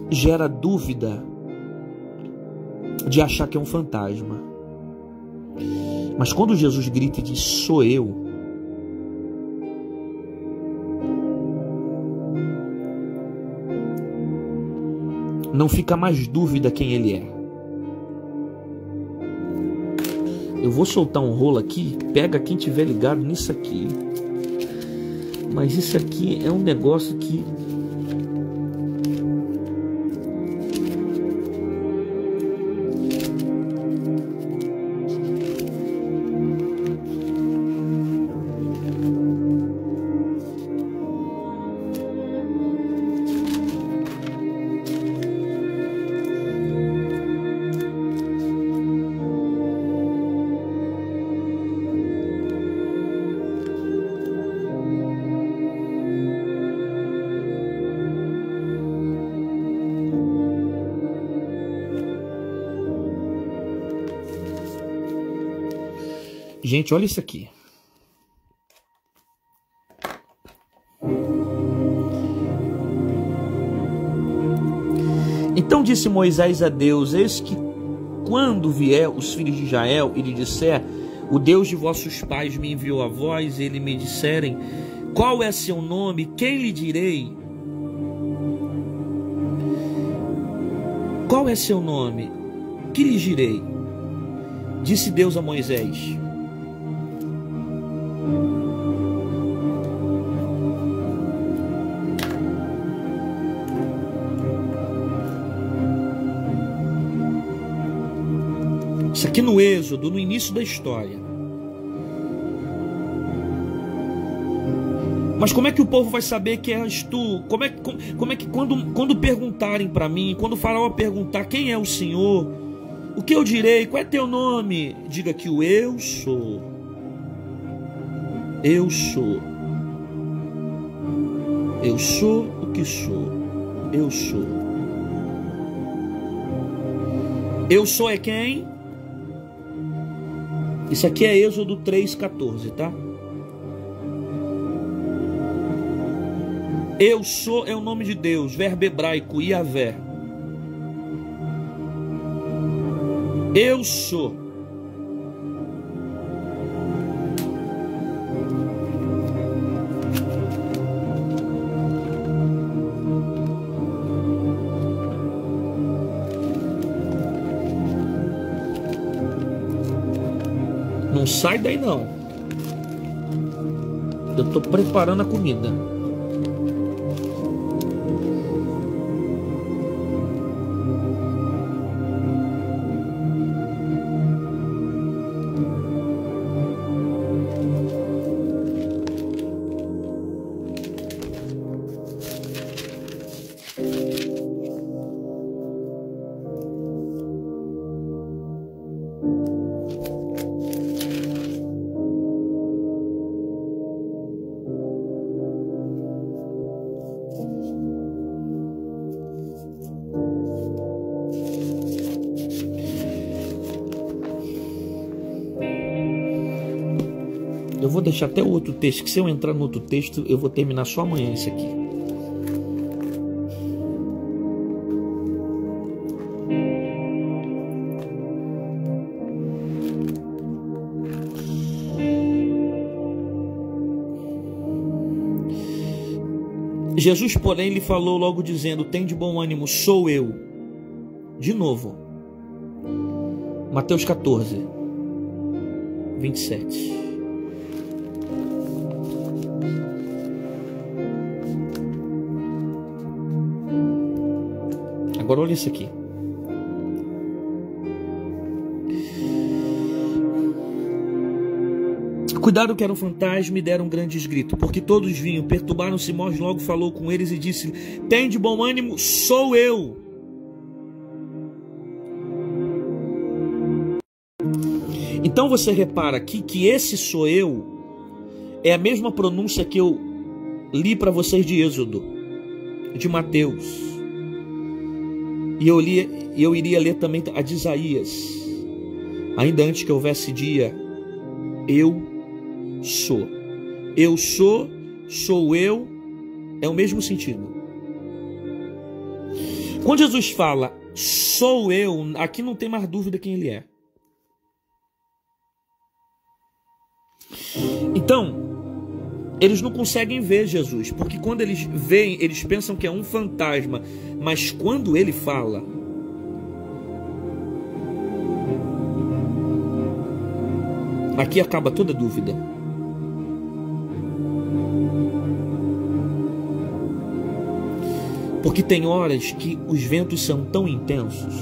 gera dúvida de achar que é um fantasma. Mas quando Jesus grita e diz: sou eu, não fica mais dúvida quem ele é. Eu vou soltar um rolo aqui, pega quem tiver ligado nisso aqui. Mas isso aqui é um negócio que... Gente, olha isso aqui. Então disse Moisés a Deus: eis que quando vier os filhos de Israel e lhe disser: o Deus de vossos pais me enviou a vós, e ele me disserem: qual é seu nome? Quem lhe direi? Qual é seu nome? Que lhe direi? Disse Deus a Moisés: Isso aqui no Êxodo, no início da história. Mas como é que o povo vai saber que és tu? Como é que quando perguntarem para mim, quando o faraó perguntar quem é o Senhor, o que eu direi? Qual é teu nome? Diga que o eu sou. Eu sou. Eu sou o que sou. Eu sou. Eu sou é quem? Isso aqui é Êxodo 3,14, tá? Eu sou é o nome de Deus, verbo hebraico, Yavé. Eu sou. Não sai daí não. Eu estou preparando a comida. Eu vou deixar até o outro texto, que se eu entrar no outro texto, eu vou terminar só amanhã esse aqui. Jesus, porém, lhe falou logo dizendo: tem de bom ânimo, sou eu. De novo. Mateus 14, 27. Agora olha isso aqui. Cuidado que era um fantasma e deram um grande grito, porque todos vinham, perturbaram-se. Simões logo falou com eles e disse: tem de bom ânimo, sou eu. Então você repara aqui que esse sou eu é a mesma pronúncia que eu li para vocês de Êxodo, de Mateus. E eu iria ler também a de Isaías. Ainda antes que houvesse dia, eu sou. Eu sou eu, é o mesmo sentido. Quando Jesus fala sou eu, aqui não tem mais dúvida quem ele é. Então, eles não conseguem ver Jesus, porque quando eles veem, eles pensam que é um fantasma, mas quando ele fala, aqui acaba toda dúvida. Porque tem horas que os ventos são tão intensos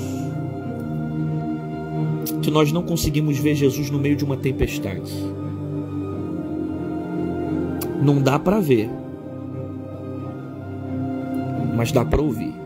que nós não conseguimos ver Jesus no meio de uma tempestade. Não dá para ver, mas dá para ouvir.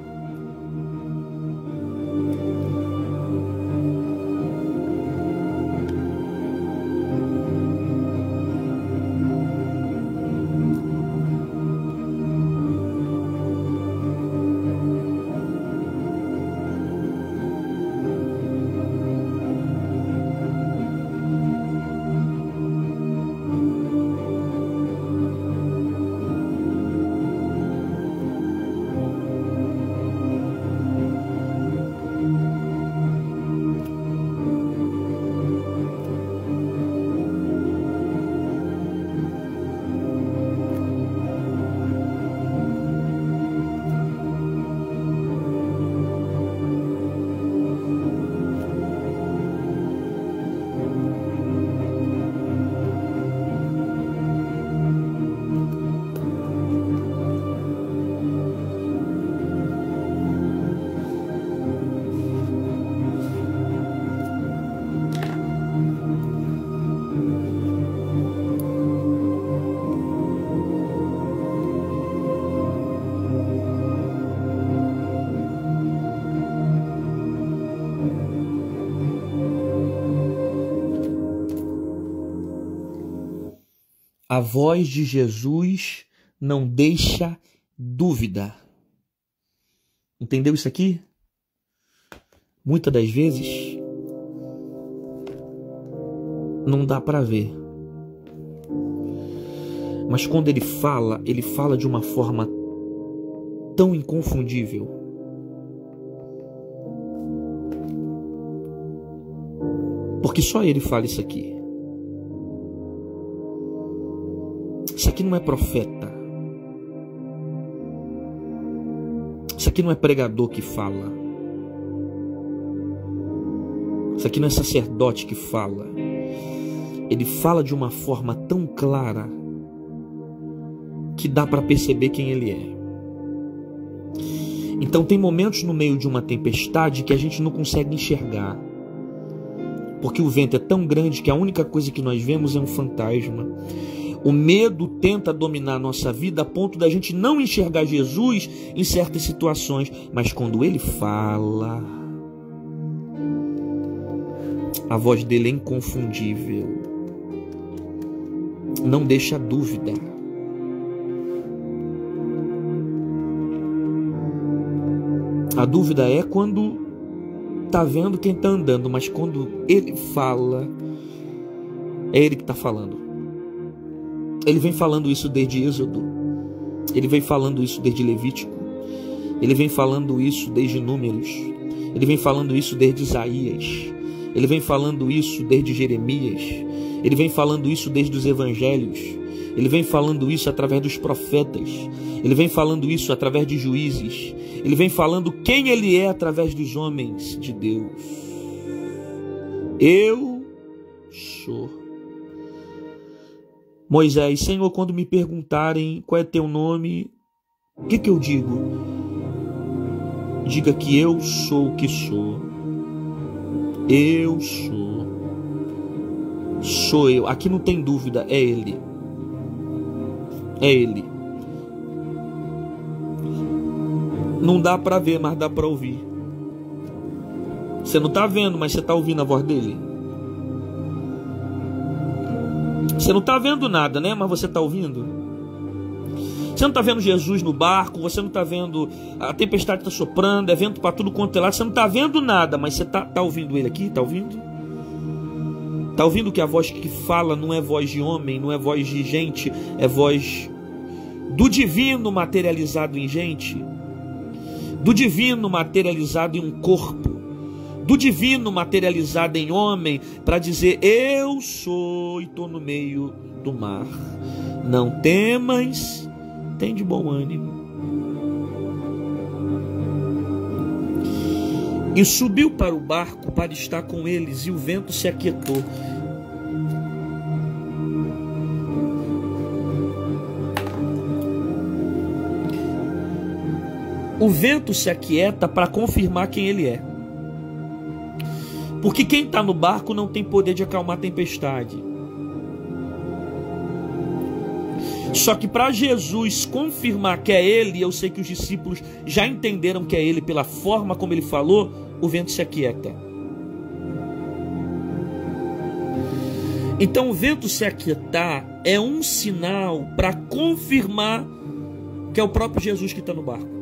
A voz de Jesus não deixa dúvida. Entendeu isso aqui? Muitas das vezes não dá para ver. Mas quando ele fala de uma forma tão inconfundível. Porque só ele fala isso aqui. Isso aqui não é profeta. Isso aqui não é pregador que fala. Isso aqui não é sacerdote que fala. Ele fala de uma forma tão clara que dá para perceber quem ele é. Então tem momentos no meio de uma tempestade que a gente não consegue enxergar. Porque o vento é tão grande que a única coisa que nós vemos é um fantasma. O medo tenta dominar a nossa vida a ponto da gente não enxergar Jesus em certas situações. Mas quando ele fala, a voz dele é inconfundível. Não deixa dúvida. A dúvida é quando está vendo quem está andando, mas quando ele fala, é ele que está falando. Ele vem falando isso desde Êxodo, ele vem falando isso desde Levítico, ele vem falando isso desde Números, ele vem falando isso desde Isaías, ele vem falando isso desde Jeremias, ele vem falando isso desde os Evangelhos, ele vem falando isso através dos profetas, ele vem falando isso através de juízes, ele vem falando quem ele é através dos homens de Deus. Eu sou. Moisés, Senhor, quando me perguntarem qual é teu nome, o que eu digo? Diga que eu sou o que sou. Eu sou. Sou eu. Aqui não tem dúvida, é ele. É ele. Não dá para ver, mas dá para ouvir. Você não está vendo, mas você está ouvindo a voz dele. Você não está vendo nada, né? Mas você está ouvindo. Você não está vendo Jesus no barco, você não está vendo a tempestade está soprando, é vento para tudo quanto é lado. Você não está vendo nada, mas você está ouvindo ele aqui? Está ouvindo? Está ouvindo que a voz que fala não é voz de homem, não é voz de gente, é voz do divino materializado em gente, do divino materializado em um corpo, do divino materializado em homem, para dizer: eu sou e estou no meio do mar. Não temas, tem de bom ânimo. E subiu para o barco para estar com eles, e o vento se aquietou. O vento se aquieta para confirmar quem ele é. Porque quem está no barco não tem poder de acalmar a tempestade. Só que para Jesus confirmar que é ele, eu sei que os discípulos já entenderam que é ele pela forma como ele falou, o vento se aquieta. Então o vento se aquietar é um sinal para confirmar que é o próprio Jesus que está no barco.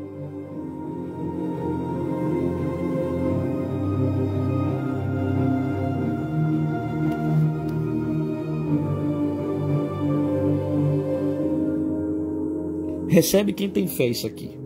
Recebe quem tem fé isso aqui.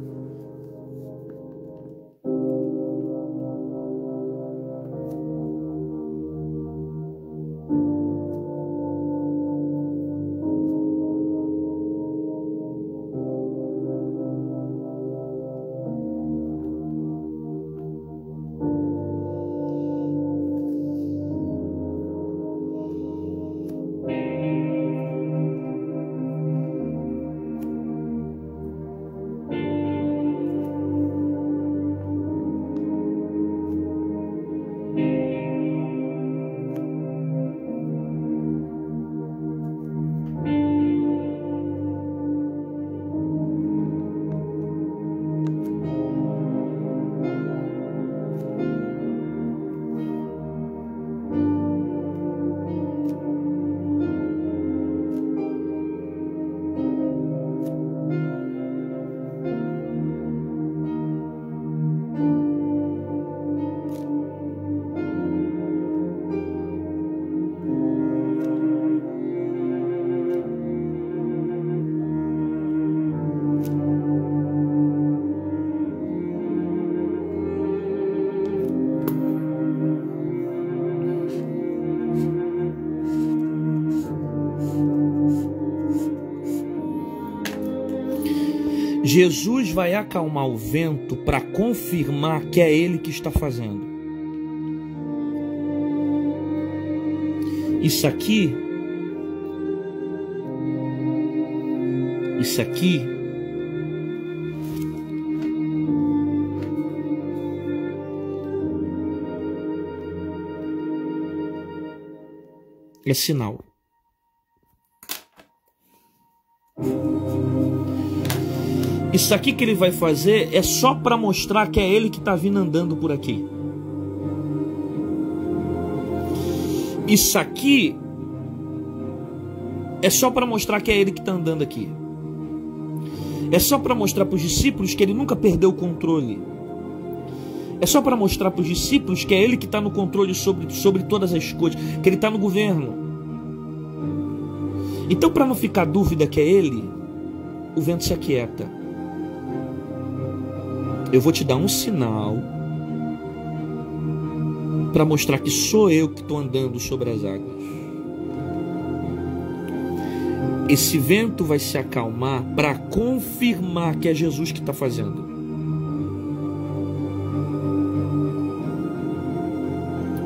Jesus vai acalmar o vento para confirmar que é Ele que está fazendo. Isso aqui é sinal. Isso aqui que ele vai fazer é só para mostrar que é ele que está vindo andando por aqui. Isso aqui é só para mostrar que é ele que está andando aqui. É só para mostrar para os discípulos que ele nunca perdeu o controle. É só para mostrar para os discípulos que é ele que está no controle sobre todas as coisas, que ele está no governo. Então, para não ficar dúvida que é ele, o vento se aquieta. Eu vou te dar um sinal para mostrar que sou eu que estou andando sobre as águas. Esse vento vai se acalmar para confirmar que é Jesus que está fazendo.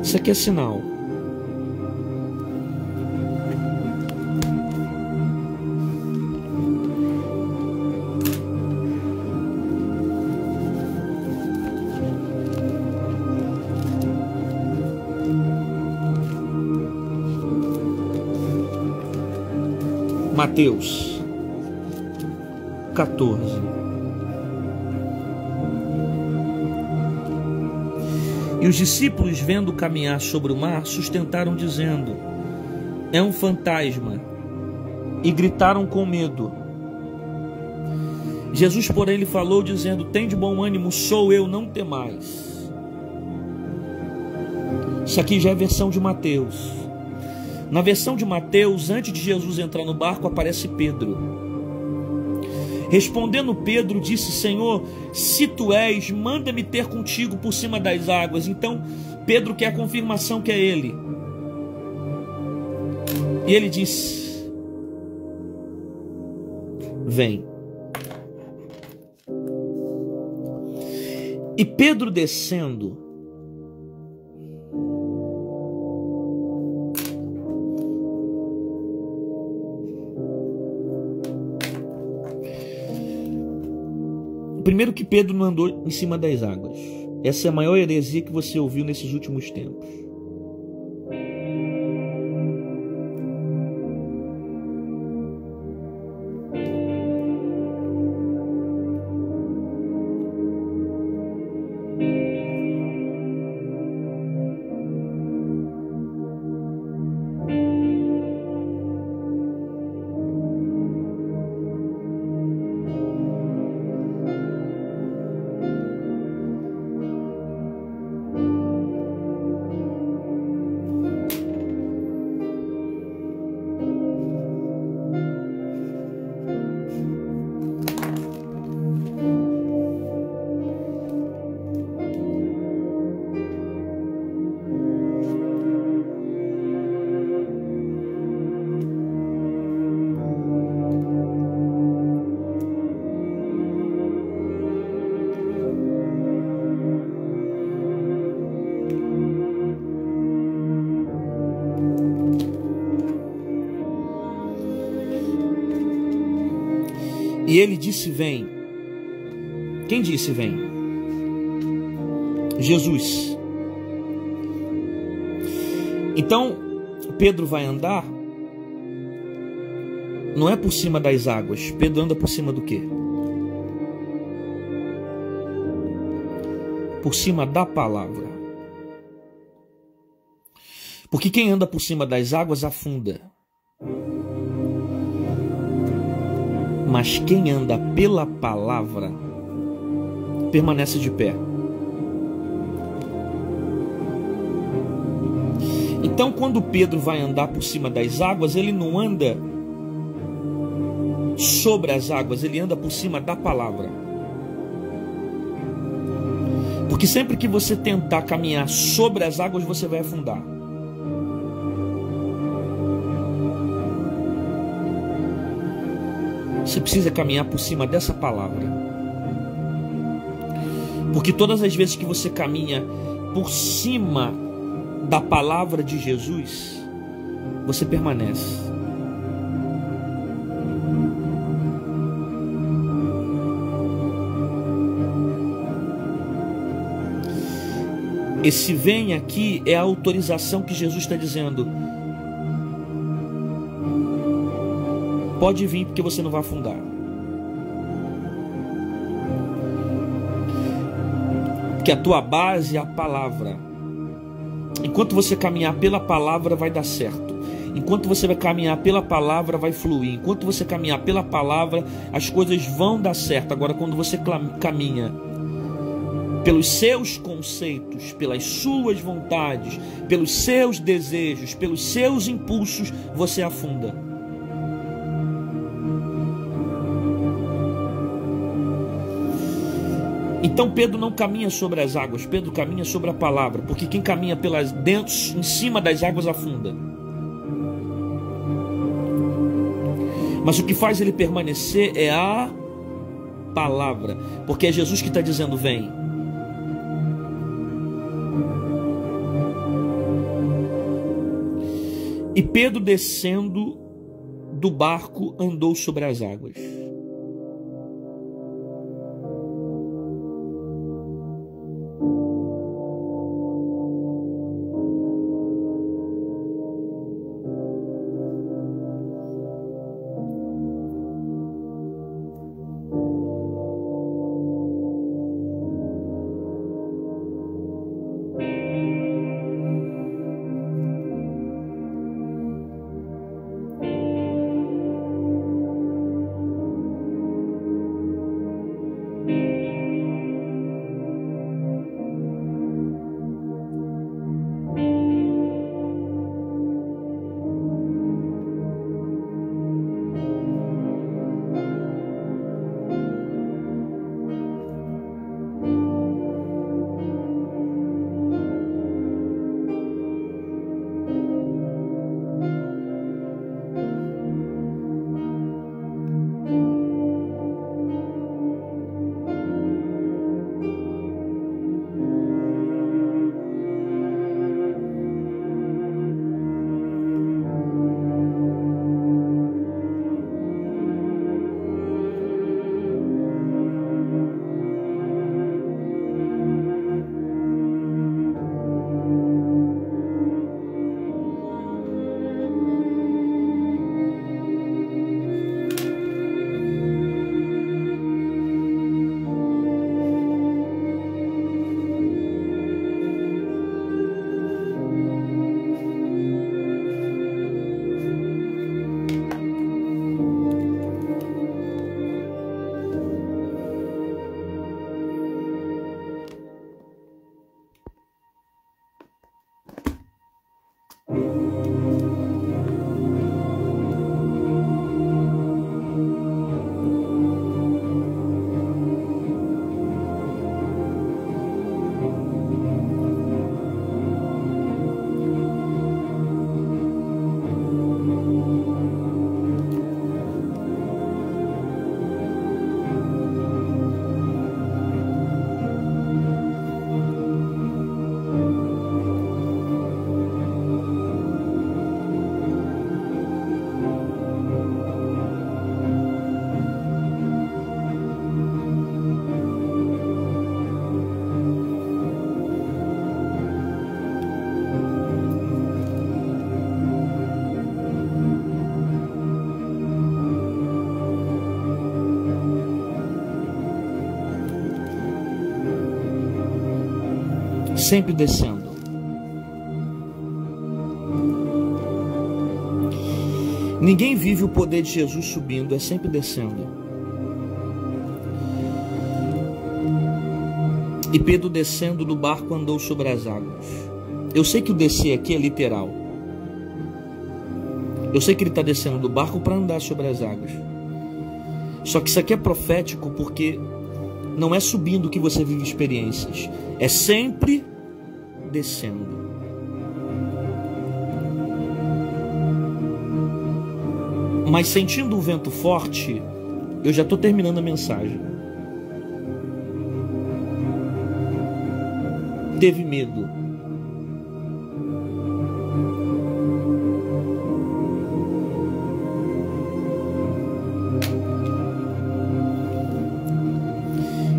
Isso aqui é sinal. Mateus 14. E os discípulos, vendo caminhar sobre o mar, sustentaram dizendo: é um fantasma, e gritaram com medo. Jesus, porém, lhe falou dizendo: tende bom ânimo, sou eu, não temais. Isso aqui já é a versão de Mateus. Na versão de Mateus, antes de Jesus entrar no barco, aparece Pedro. Respondendo Pedro, disse: Senhor, se tu és, manda-me ter contigo por cima das águas. Então Pedro quer a confirmação que é ele. E ele disse: vem. E Pedro descendo, primeiro que Pedro não andou em cima das águas. Essa é a maior heresia que você ouviu nesses últimos tempos. E ele disse: vem. Quem disse vem? Jesus. Então Pedro vai andar, não é por cima das águas. Pedro anda por cima do quê? Por cima da palavra. Porque quem anda por cima das águas afunda. Mas quem anda pela palavra permanece de pé. Então, quando Pedro vai andar por cima das águas, ele não anda sobre as águas, ele anda por cima da palavra. Porque sempre que você tentar caminhar sobre as águas, você vai afundar. Você precisa caminhar por cima dessa palavra. Porque todas as vezes que você caminha por cima da palavra de Jesus, você permanece. Esse vem aqui é a autorização que Jesus está dizendo. Pode vir porque você não vai afundar. Porque a tua base é a palavra. Enquanto você caminhar pela palavra, vai dar certo. Enquanto você vai caminhar pela palavra, vai fluir. Enquanto você caminhar pela palavra, as coisas vão dar certo. Agora, quando você caminha pelos seus conceitos, pelas suas vontades, pelos seus desejos, pelos seus impulsos, você afunda. Então Pedro não caminha sobre as águas, Pedro caminha sobre a palavra, porque quem caminha pelas dentro, em cima das águas, afunda. Mas o que faz ele permanecer é a palavra, porque é Jesus que está dizendo: vem. E Pedro, descendo do barco, andou sobre as águas. Sempre descendo. Ninguém vive o poder de Jesus subindo, é sempre descendo. E Pedro, descendo do barco, andou sobre as águas. Eu sei que o descer aqui é literal. Eu sei que ele está descendo do barco para andar sobre as águas. Só que isso aqui é profético, porque não é subindo que você vive experiências, é sempre descendo. Mas sentindo um vento forte, Eu já estou terminando a mensagem. Teve medo.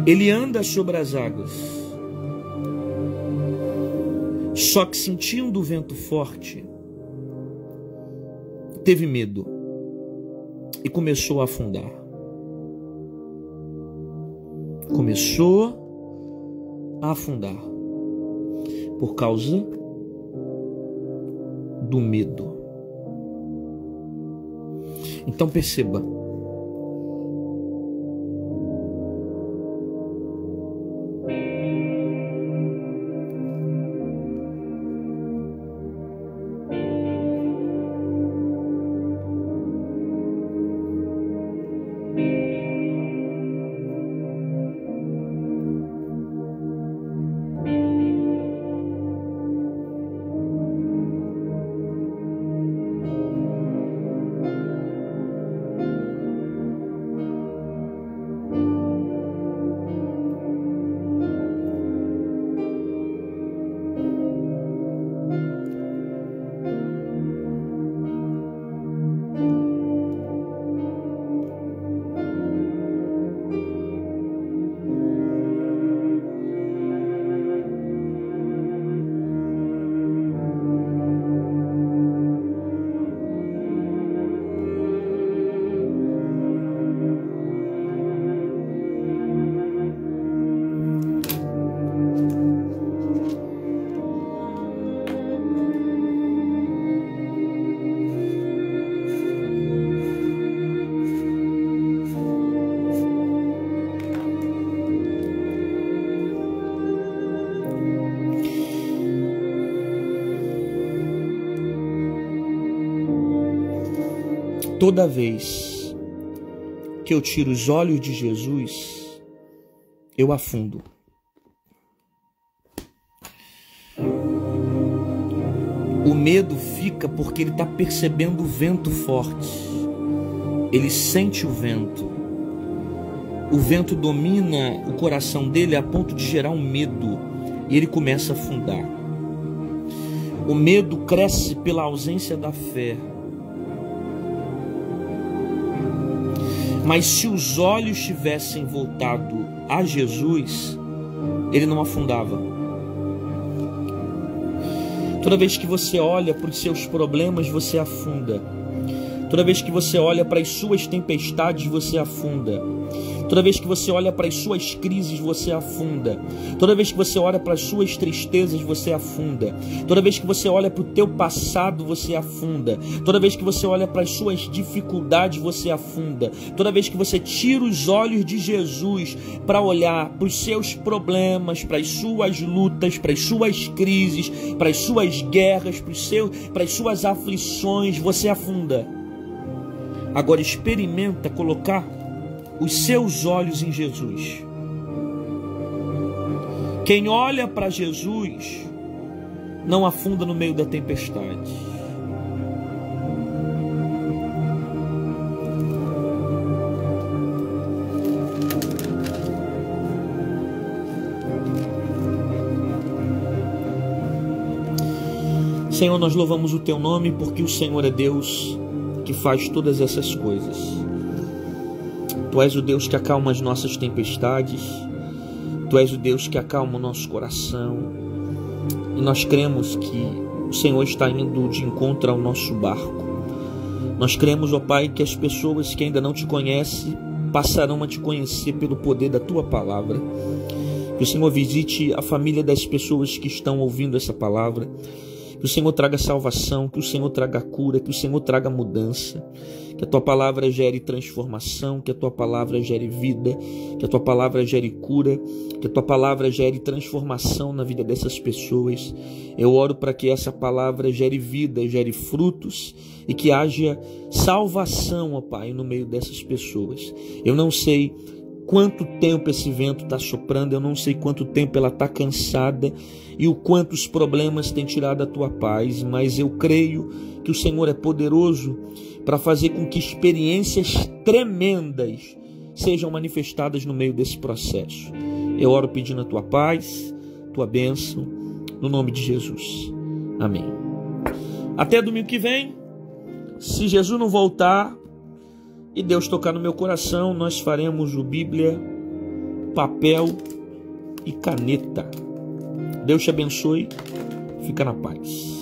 Ele anda sobre as águas. Só que sentindo o vento forte, teve medo e começou a afundar. Começou a afundar por causa do medo. Então perceba, toda vez que eu tiro os olhos de Jesus, eu afundo. O medo fica porque ele está percebendo o vento forte. Ele sente o vento. O vento domina o coração dele a ponto de gerar um medo. E ele começa a afundar. O medo cresce pela ausência da fé. Mas se os olhos tivessem voltado a Jesus, ele não afundava. Toda vez que você olha para os seus problemas, você afunda. Toda vez que você olha para as suas tempestades, você afunda. Toda vez que você olha para as suas crises, você afunda. Toda vez que você olha para as suas tristezas, você afunda. Toda vez que você olha para o teu passado, você afunda. Toda vez que você olha para as suas dificuldades, você afunda. Toda vez que você tira os olhos de Jesus para olhar para os seus problemas, para as suas lutas, para as suas crises, para as suas guerras, para as suas aflições, você afunda. Agora experimenta colocar os seus olhos em Jesus. Quem olha para Jesus não afunda no meio da tempestade. Senhor, nós louvamos o teu nome porque o Senhor é Deus que faz todas essas coisas. Tu és o Deus que acalma as nossas tempestades. Tu és o Deus que acalma o nosso coração. E nós cremos que o Senhor está indo de encontro ao nosso barco. Nós cremos, ó Pai, que as pessoas que ainda não te conhecem passarão a te conhecer pelo poder da tua palavra. Que o Senhor visite a família das pessoas que estão ouvindo essa palavra. Que o Senhor traga salvação, que o Senhor traga cura, que o Senhor traga mudança, que a tua palavra gere transformação, que a tua palavra gere vida, que a tua palavra gere cura, que a tua palavra gere transformação na vida dessas pessoas. Eu oro para que essa palavra gere vida, gere frutos e que haja salvação, ó Pai, no meio dessas pessoas. Eu não sei quanto tempo esse vento está soprando, eu não sei quanto tempo ela está cansada e o quanto os problemas têm tirado a tua paz, mas eu creio que o Senhor é poderoso para fazer com que experiências tremendas sejam manifestadas no meio desse processo. Eu oro pedindo a tua paz, tua bênção, no nome de Jesus. Amém. Até domingo que vem, se Jesus não voltar e Deus tocar no meu coração, nós faremos o Bíblia, papel e caneta. Deus te abençoe. Fica na paz.